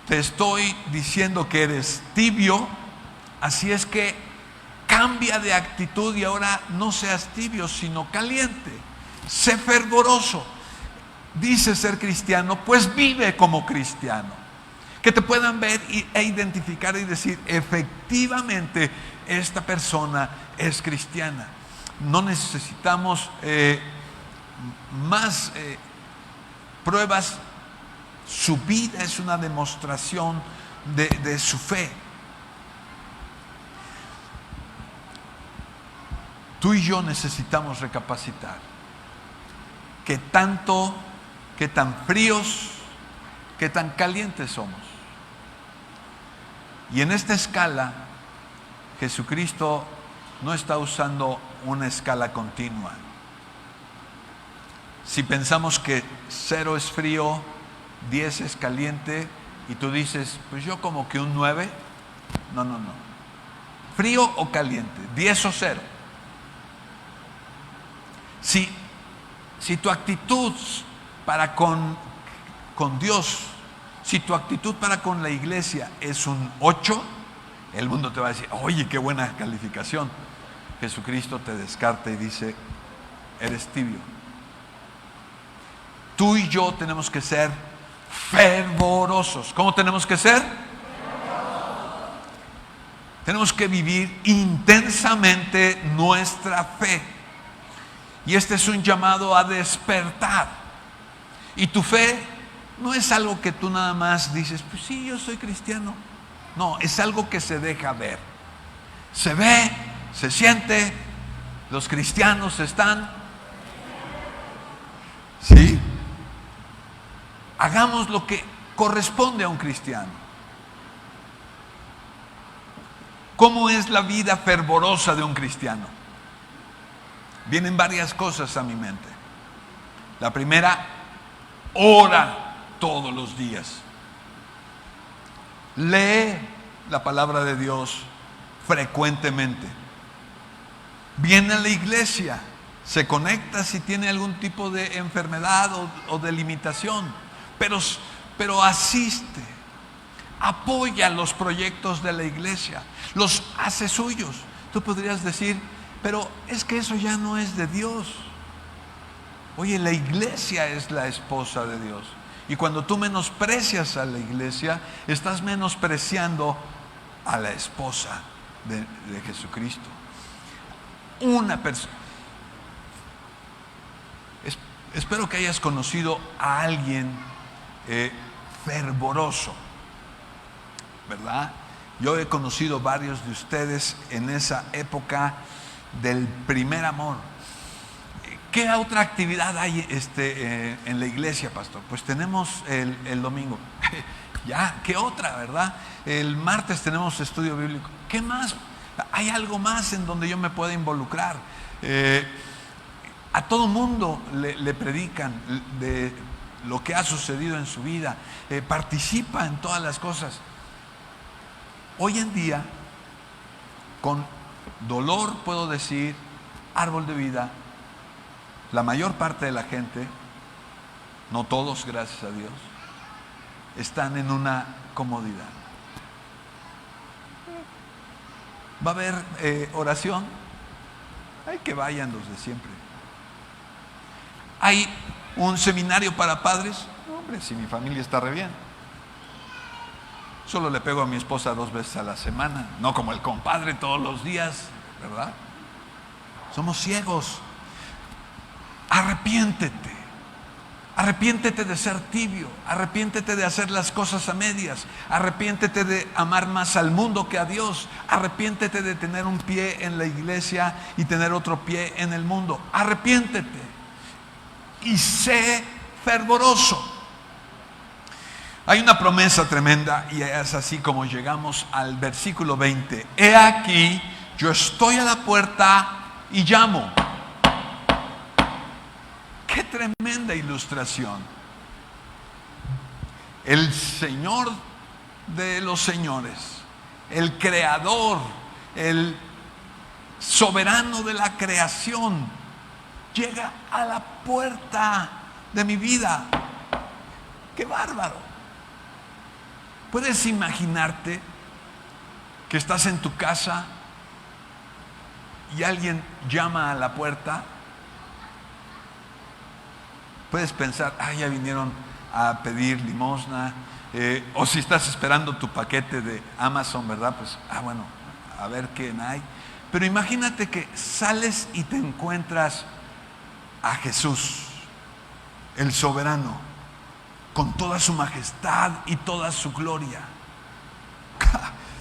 Te estoy diciendo que eres tibio, así es que cambia de actitud y ahora no seas tibio, sino caliente. Sé fervoroso. Dice ser cristiano, pues vive como cristiano. Que te puedan ver e identificar y decir, efectivamente, esta persona es cristiana. No necesitamos más pruebas. Su vida es una demostración de su fe. Tú y yo necesitamos recapacitar. ¿Qué tan fríos, qué tan calientes somos? Y en esta escala, Jesucristo no está usando una escala continua. Si pensamos que 0 es frío, 10 es caliente, y tú dices, pues yo como que un 9, no. ¿Frío o caliente? 10 o 0. Si tu actitud para con Dios, si tu actitud para con la iglesia es un 8, el mundo te va a decir, oye, qué buena calificación. Jesucristo te descarta y dice, eres tibio. Tú y yo tenemos que ser fervorosos. ¿Cómo tenemos que ser? Tenemos que vivir intensamente nuestra fe. Y este es un llamado a despertar. Y tu fe no es algo que tú nada más dices, pues sí, yo soy cristiano. No, es algo que se deja ver. Se ve, se siente. Los cristianos están ¿Sí? Hagamos lo que corresponde a un cristiano. ¿Cómo es la vida fervorosa de un cristiano? Vienen varias cosas a mi mente. La primera, ora todos los días. Lee la palabra de Dios frecuentemente. Viene a la iglesia, se conecta si tiene algún tipo de enfermedad o de limitación, pero asiste, apoya los proyectos de la iglesia, los hace suyos. Tú podrías decir, pero es que eso ya no es de Dios. Oye, la iglesia es la esposa de Dios. Y cuando tú menosprecias a la iglesia, estás menospreciando a la esposa de Jesucristo. Una persona. Espero que hayas conocido a alguien fervoroso, ¿verdad? Yo he conocido varios de ustedes en esa época del primer amor. ¿Qué otra actividad hay en la iglesia, pastor? Pues tenemos el domingo. Ya, ¿qué otra, verdad? El martes tenemos estudio bíblico. ¿Qué más? ¿Hay algo más en donde yo me pueda involucrar? A todo mundo le predican de lo que ha sucedido en su vida. Participa en todas las cosas. Hoy en día, con dolor puedo decir, Árbol de Vida, la mayor parte de la gente, no todos, gracias a Dios, están en una comodidad. Va a haber oración, hay que vayan los de siempre. Hay un seminario para padres, hombre, si mi familia está re bien. Solo le pego a mi esposa 2 veces a la semana, no como el compadre todos los días, ¿verdad? Somos ciegos. Arrepiéntete. Arrepiéntete de ser tibio. Arrepiéntete de hacer las cosas a medias. Arrepiéntete de amar más al mundo que a Dios. Arrepiéntete de tener un pie en la iglesia y tener otro pie en el mundo. Arrepiéntete. Y sé fervoroso. Hay una promesa tremenda y es así como llegamos al versículo 20. He aquí, yo estoy a la puerta y llamo. ¡Qué tremenda ilustración! El Señor de los señores, el Creador, el soberano de la creación, llega a la puerta de mi vida. ¡Qué bárbaro! ¿Puedes imaginarte que estás en tu casa y alguien llama a la puerta? Puedes pensar, ya vinieron a pedir limosna, o si estás esperando tu paquete de Amazon, ¿verdad? Pues, bueno, a ver qué hay. Pero imagínate que sales y te encuentras a Jesús, el soberano, con toda su majestad y toda su gloria.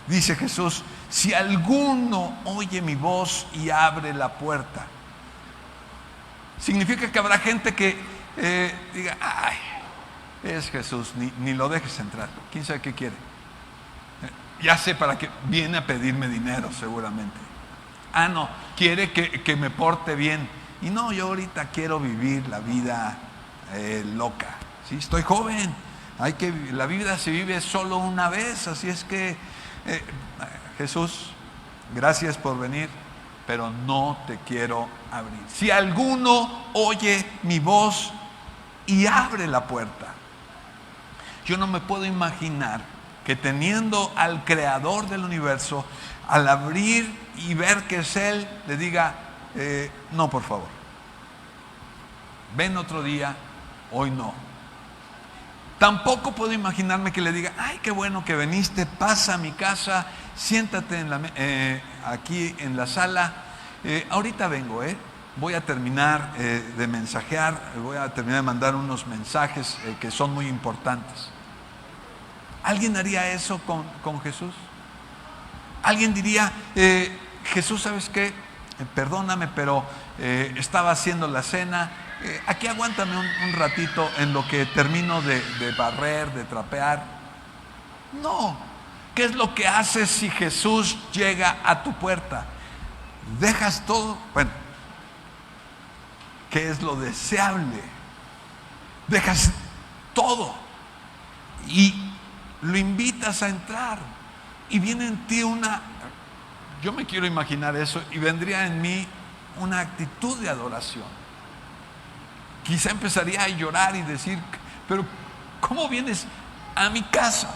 Dice Jesús, si alguno oye mi voz y abre la puerta, significa que habrá gente que diga, es Jesús, ni lo dejes entrar, quién sabe qué quiere. Ya sé para qué viene a pedirme dinero seguramente. No, quiere que me porte bien. Y no, yo ahorita quiero vivir la vida loca. Sí, estoy joven. La vida se vive solo una vez, así es que Jesús, gracias por venir, pero no te quiero abrir. Si alguno oye mi voz y abre la puerta, yo no me puedo imaginar que teniendo al Creador del universo, al abrir y ver que es Él, le diga, no, por favor, ven otro día, hoy no. Tampoco puedo imaginarme que le diga, qué bueno que viniste, pasa a mi casa, siéntate aquí en la sala, ahorita vengo, voy a terminar de mensajear, voy a terminar de mandar unos mensajes que son muy importantes. ¿Alguien haría eso con Jesús? ¿Alguien diría, Jesús, ¿sabes qué? Perdóname, pero estaba haciendo la cena aquí aguántame un ratito en lo que termino de barrer, de trapear. No. ¿Qué es lo que haces si Jesús llega a tu puerta? ¿Dejas todo? Bueno, ¿qué es lo deseable? Dejas todo y lo invitas a entrar y viene en ti yo me quiero imaginar eso, y vendría en mí una actitud de adoración. Quizá empezaría a llorar y decir, pero ¿cómo vienes a mi casa?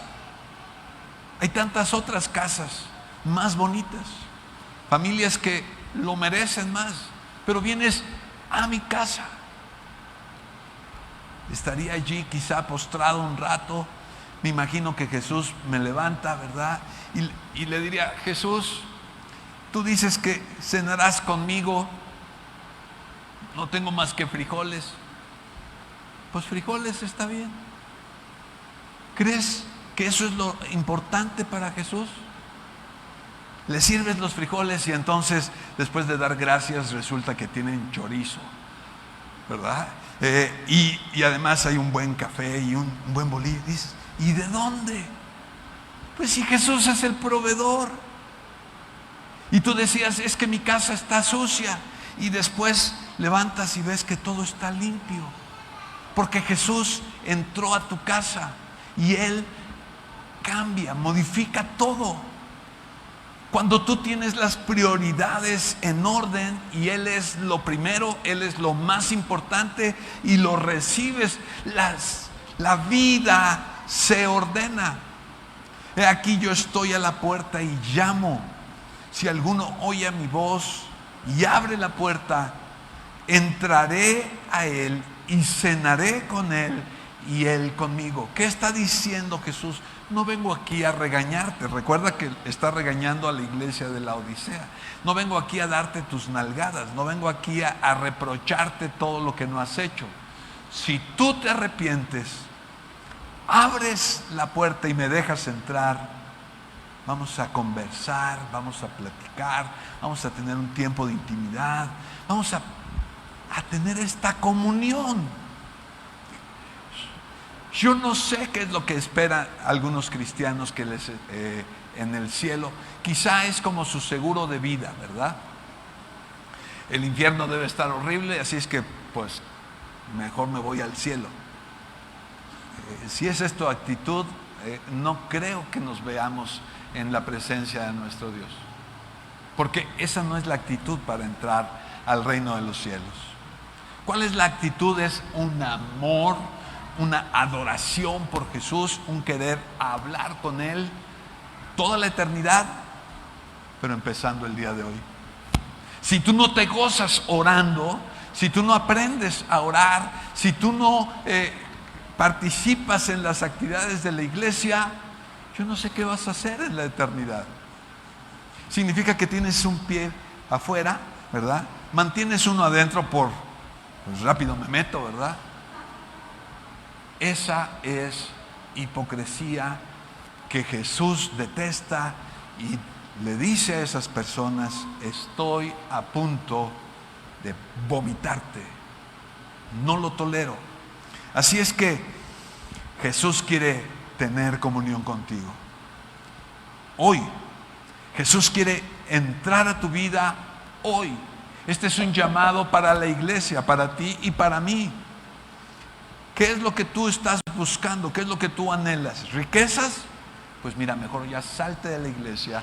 Hay tantas otras casas más bonitas, familias que lo merecen más, pero vienes a mi casa. Estaría allí quizá postrado un rato. Me imagino que Jesús me levanta, ¿verdad? Y le diría, Jesús, tú dices que cenarás conmigo, no tengo más que frijoles. Pues frijoles está bien. ¿Crees que eso es lo importante para Jesús? Le sirves los frijoles y entonces, después de dar gracias, resulta que tienen chorizo, ¿verdad? Y además hay un buen café y un buen bolillo. Dices, ¿y de dónde? Pues si Jesús es el proveedor. Y tú decías, es que mi casa está sucia, y después levantas y ves que todo está limpio, porque Jesús entró a tu casa y Él cambia, modifica todo. Cuando tú tienes las prioridades en orden y Él es lo primero, Él es lo más importante y lo recibes, la vida se ordena. He aquí, yo estoy a la puerta y llamo. Si alguno oye mi voz y abre la puerta, entraré a Él y cenaré con Él y Él conmigo. ¿Qué está diciendo Jesús? No vengo aquí a regañarte. Recuerda que está regañando a la iglesia de la Odisea. No vengo aquí a darte tus nalgadas. No vengo aquí a reprocharte todo lo que no has hecho. Si tú te arrepientes, abres la puerta y me dejas entrar, vamos a conversar, vamos a platicar, vamos a tener un tiempo de intimidad, vamos a tener esta comunión. Yo no sé qué es lo que esperan algunos cristianos que en el cielo. Quizá es como su seguro de vida, ¿verdad? El infierno debe estar horrible, así es que pues mejor me voy al cielo. Si esa es tu actitud, no creo que nos veamos en la presencia de nuestro Dios, porque esa no es la actitud para entrar al reino de los cielos. ¿Cuál es la actitud? Es un amor, una adoración por Jesús, un querer hablar con Él toda la eternidad, pero empezando el día de hoy. Si tú no te gozas orando, si tú no aprendes a orar, si tú no participas en las actividades de la iglesia, yo no sé qué vas a hacer en la eternidad. Significa que tienes un pie afuera, ¿verdad? Mantienes uno adentro pues rápido me meto, ¿verdad? Esa es hipocresía que Jesús detesta y le dice a esas personas, estoy a punto de vomitarte, no lo tolero. Así es que Jesús quiere tener comunión contigo. Hoy, Jesús quiere entrar a tu vida hoy. Este es un llamado para la iglesia, para ti y para mí. ¿Qué es lo que tú estás buscando? ¿Qué es lo que tú anhelas? ¿Riquezas? Pues mira, mejor ya salte de la iglesia,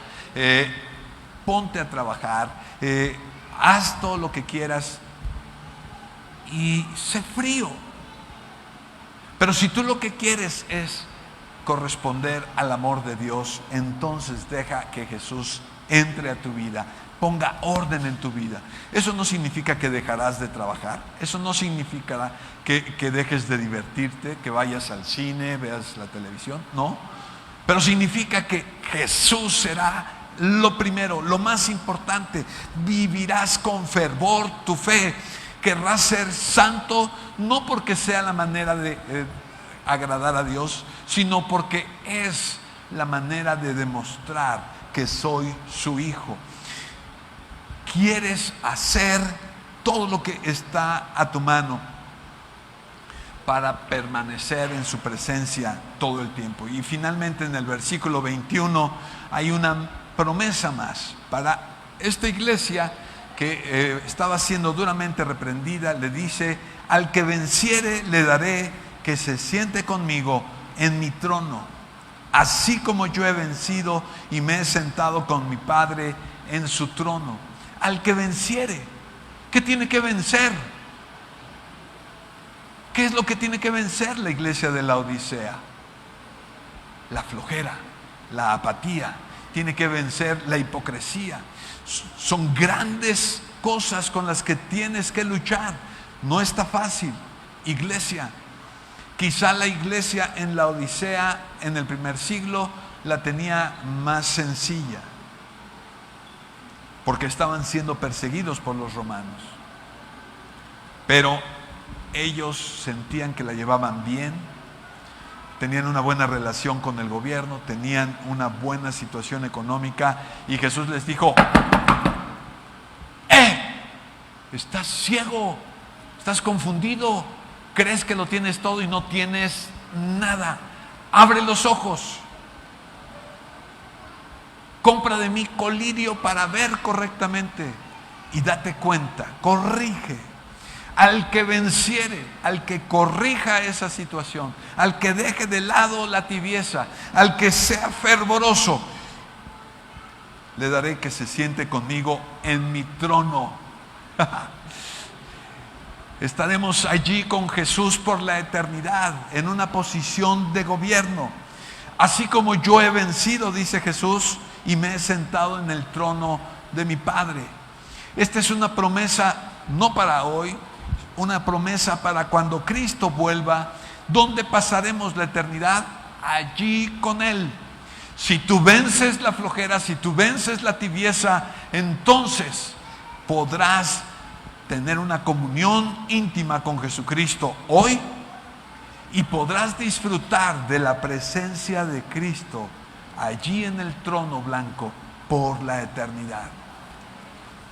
ponte a trabajar, haz todo lo que quieras y sé frío. Pero si tú lo que quieres es corresponder al amor de Dios, entonces deja que Jesús entre a tu vida, ponga orden en tu vida. Eso no significa que dejarás de trabajar, eso no significa que dejes de divertirte, que vayas al cine, veas la televisión, no. Pero significa que Jesús será lo primero, lo más importante. Vivirás con fervor tu fe. Querrás ser santo, no porque sea la manera de agradar a Dios, sino porque es la manera de demostrar que soy su hijo. ¿Quieres hacer todo lo que está a tu mano para permanecer en su presencia todo el tiempo. Y finalmente en el versículo 21 hay una promesa más para esta iglesia que estaba siendo duramente reprendida. Le dice: al que venciere le daré que se siente conmigo en mi trono, así como yo he vencido y me he sentado con mi Padre en su trono. Al que venciere. ¿Qué tiene que vencer? ¿Qué es lo que tiene que vencer la iglesia de la Odisea? La flojera, la apatía. Tiene que vencer la hipocresía. Son grandes cosas con las que tienes que luchar. No está fácil, iglesia. Quizá la iglesia en la Odisea en el primer siglo la tenía más sencilla, porque estaban siendo perseguidos por los romanos. Pero ellos sentían que la llevaban bien, tenían una buena relación con el gobierno, tenían una buena situación económica, y Jesús les dijo: estás ciego, estás confundido, crees que lo tienes todo y no tienes nada. Abre los ojos, compra de mí colirio para ver correctamente y date cuenta, corrige. Al que venciere, al que corrija esa situación, al que deje de lado la tibieza, al que sea fervoroso, le daré que se siente conmigo en mi trono. Estaremos allí con Jesús por la eternidad, en una posición de gobierno. Así como yo he vencido, dice Jesús, y me he sentado en el trono de mi Padre. Esta es una promesa no para hoy, una promesa para cuando Cristo vuelva, donde pasaremos la eternidad allí con Él. Si tú vences la flojera, si tú vences la tibieza, entonces podrás tener una comunión íntima con Jesucristo hoy, y podrás disfrutar de la presencia de Cristo allí en el trono blanco por la eternidad.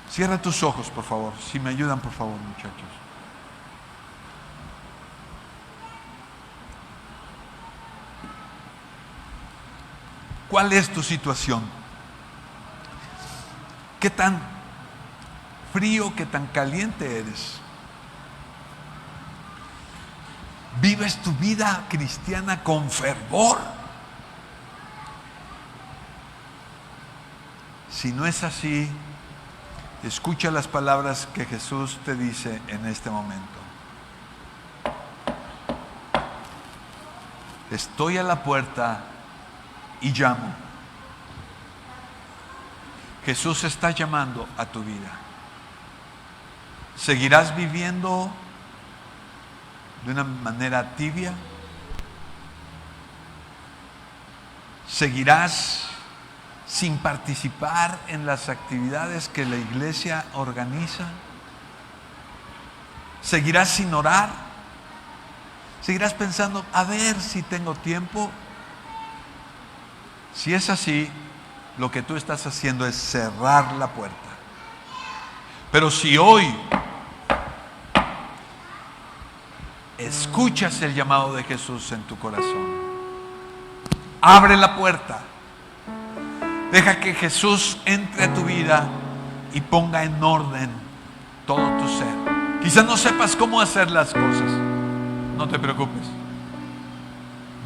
Cierra tus ojos, por favor. Si me ayudan, por favor, muchachos. ¿Cuál es tu situación? ¿Qué tan frío, qué tan caliente eres? ¿Vives tu vida cristiana con fervor? Si no es así, escucha las palabras que Jesús te dice en este momento. Estoy a la puerta y llamo. Jesús está llamando a tu vida. ¿Seguirás viviendo de una manera tibia? ¿Seguirás sin participar en las actividades que la iglesia organiza? ¿Seguirás sin orar? ¿Seguirás pensando, a ver si tengo tiempo? Si es así, lo que tú estás haciendo es cerrar la puerta. Pero si hoy escuchas el llamado de Jesús en tu corazón, abre la puerta. Deja que Jesús entre a tu vida y ponga en orden todo tu ser. Quizás no sepas cómo hacer las cosas. No te preocupes.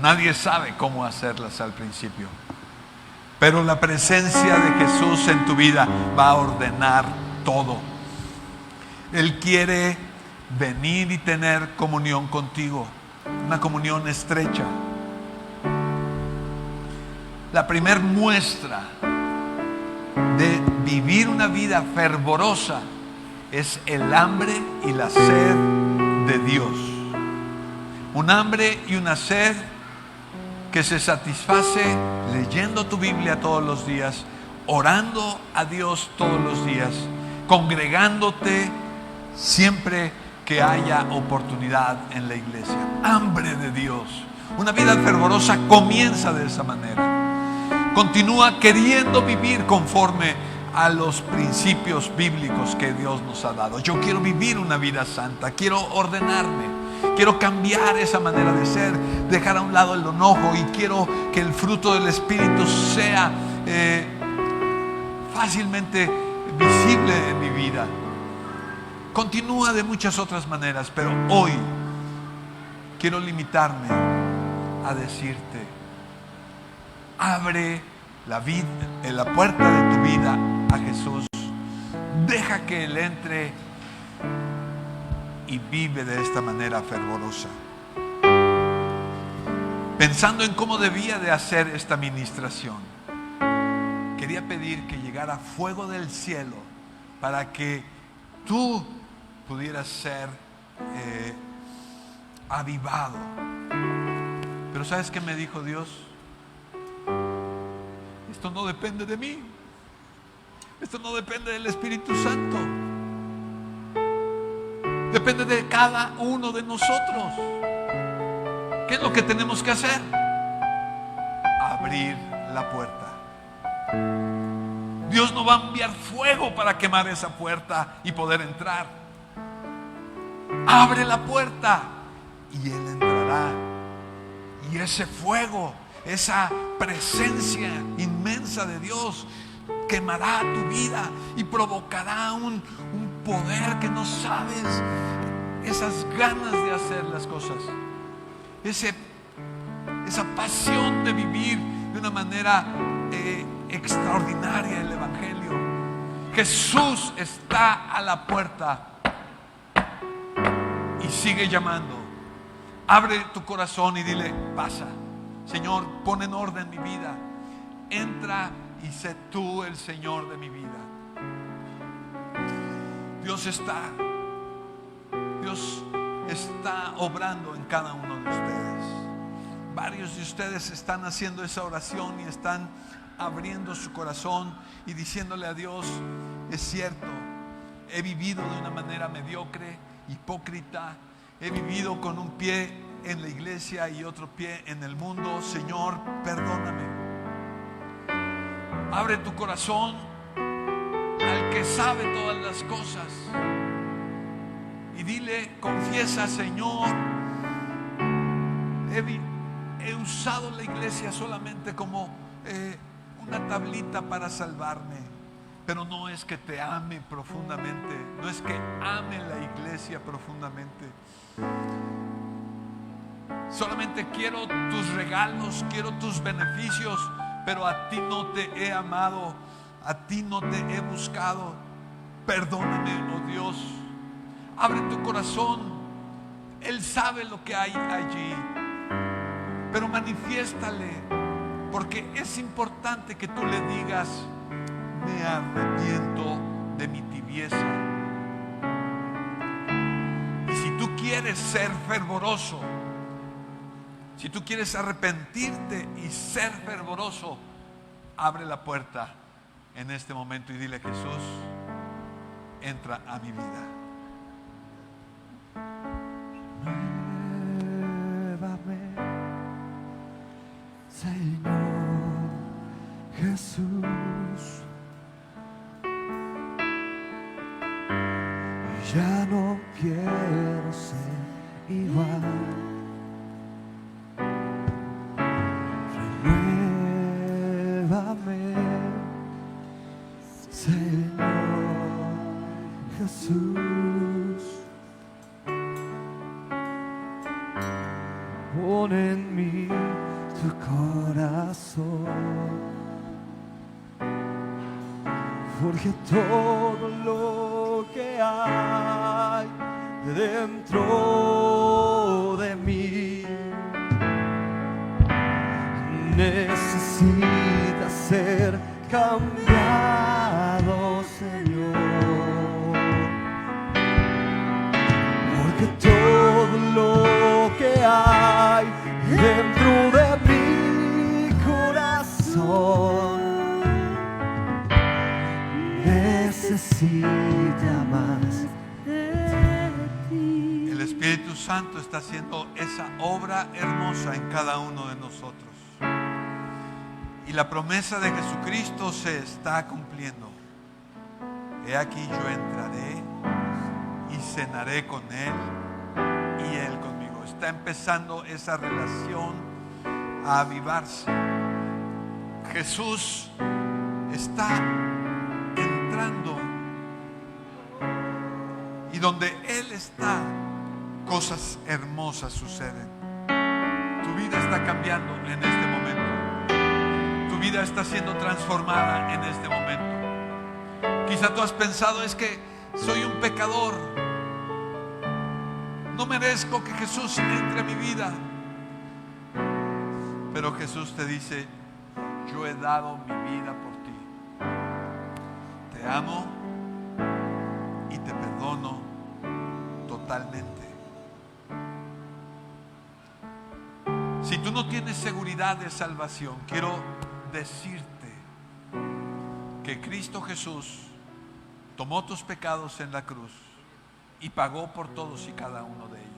Nadie sabe cómo hacerlas al principio. Pero la presencia de Jesús en tu vida va a ordenar todo. Él quiere venir y tener comunión contigo, una comunión estrecha. La primer muestra de vivir una vida fervorosa es el hambre y la sed de Dios. Un hambre y una sed que se satisface leyendo tu Biblia todos los días, orando a Dios todos los días, congregándote siempre que haya oportunidad en la iglesia. Hambre de Dios. Una vida fervorosa comienza de esa manera. Continúa queriendo vivir conforme a los principios bíblicos que Dios nos ha dado. Yo quiero vivir una vida santa, quiero ordenarme, quiero cambiar esa manera de ser, dejar a un lado el enojo, y quiero que el fruto del Espíritu sea fácilmente visible en mi vida. Continúa de muchas otras maneras, pero hoy quiero limitarme a decirte: abre la puerta de tu vida a Jesús. Deja que Él entre y vive de esta manera fervorosa. Pensando en cómo debía de hacer esta ministración, quería pedir que llegara fuego del cielo para que tú pudieras ser avivado. Pero ¿sabes qué me dijo Dios? Esto no depende de mí. Esto no depende del Espíritu Santo. Depende de cada uno de nosotros. ¿Qué es lo que tenemos que hacer? Abrir la puerta. Dios no va a enviar fuego para quemar esa puerta y poder entrar. Abre la puerta y Él entrará. Y ese fuego, esa presencia inmensa de Dios quemará tu vida y provocará un poder que no sabes. Esas ganas de hacer las cosas, esa pasión de vivir de una manera extraordinaria el Evangelio. Jesús está a la puerta y sigue llamando. Abre tu corazón y dile: pasa, Señor, pon en orden mi vida. Entra y sé tú el Señor de mi vida. Dios está obrando en cada uno de ustedes. Varios de ustedes están haciendo esa oración y están abriendo su corazón y diciéndole a Dios: es cierto, he vivido de una manera mediocre, hipócrita, he vivido con un pie en la iglesia y otro pie en el mundo. Señor, perdóname. Abre tu corazón al que sabe todas las cosas y dile, confiesa: Señor, he usado la iglesia solamente como una tablita para salvarme, pero no es que te ame profundamente, no es que ame la iglesia profundamente. Solamente quiero tus regalos, quiero tus beneficios, pero a ti no te he amado, a ti no te he buscado. Perdóname, oh Dios. Abre tu corazón. Él sabe lo que hay allí, pero manifiéstale, porque es importante que tú le digas: me arrepiento de mi tibieza. Y si tú quieres ser fervoroso, si tú quieres arrepentirte y ser fervoroso, abre la puerta en este momento y dile: Jesús, entra a mi vida. Muévame, Señor Jesús. Ya no quiero ser igual. Renuévame, Señor Jesús. Pon en mí tu corazón. Forja todo lo que hay dentro de mí. Necesita ser cambiado, Señor, porque todo lo que hay dentro de mi corazón necesita más de ti. El Espíritu Santo está haciendo esa obra hermosa en cada uno de nosotros. Y la promesa de Jesucristo se está cumpliendo. he aquí yo entraré y cenaré con Él y Él conmigo. Está empezando esa relación a avivarse. Jesús está entrando y donde Él está, cosas hermosas suceden. Tu vida está cambiando en este momento. Tu vida está siendo transformada en este momento. Quizá tú has pensado, es que soy un pecador, no merezco que Jesús entre a mi vida. Pero Jesús te dice, yo he dado mi vida por ti. Te amo y te perdono totalmente. Si tú no tienes seguridad de salvación, quiero decirte que Cristo Jesús tomó tus pecados en la cruz y pagó por todos y cada uno de ellos.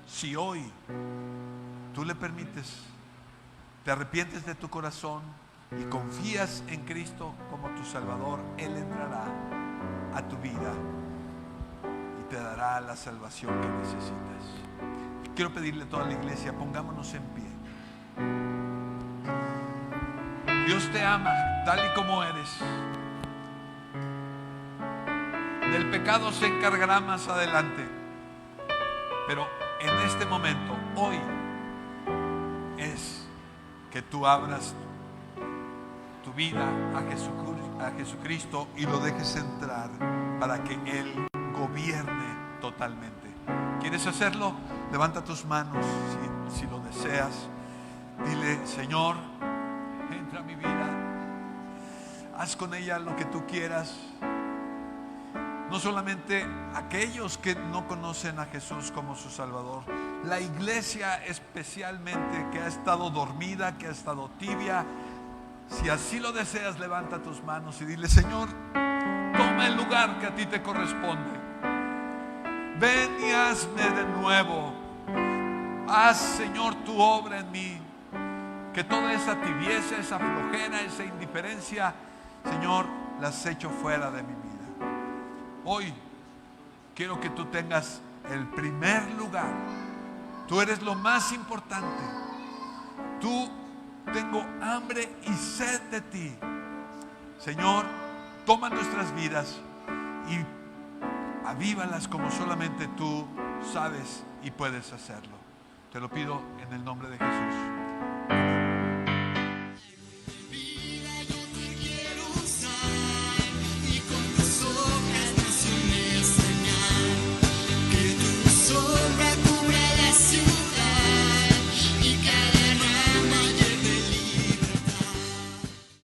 Si hoy tú le permites, te arrepientes de tu corazón y confías en Cristo como tu Salvador, Él entrará a tu vida y te dará la salvación que necesitas. Quiero pedirle a toda la iglesia, pongámonos en pie. Dios te ama tal y como eres. Del pecado se encargará más adelante, pero en este momento, hoy, es que tú abras tu vida a Jesucristo y lo dejes entrar para que Él gobierne totalmente. ¿Quieres hacerlo? Levanta tus manos si lo deseas. Dile, Señor, entra a mi vida, haz con ella lo que tú quieras. No solamente aquellos que no conocen a Jesús como su Salvador, la iglesia especialmente, que ha estado dormida, que ha estado tibia. Si así lo deseas, levanta tus manos y dile, Señor, toma el lugar que a ti te corresponde. Ven y hazme de nuevo. Haz, Señor, tu obra en mí. Que toda esa tibieza, esa flojera, esa indiferencia, Señor, las echo fuera de mi vida. Hoy quiero que tú tengas el primer lugar. Tú eres lo más importante. Tengo hambre y sed de ti. Señor, toma nuestras vidas y avívalas como solamente tú sabes y puedes hacerlo. Te lo pido en el nombre de Jesús.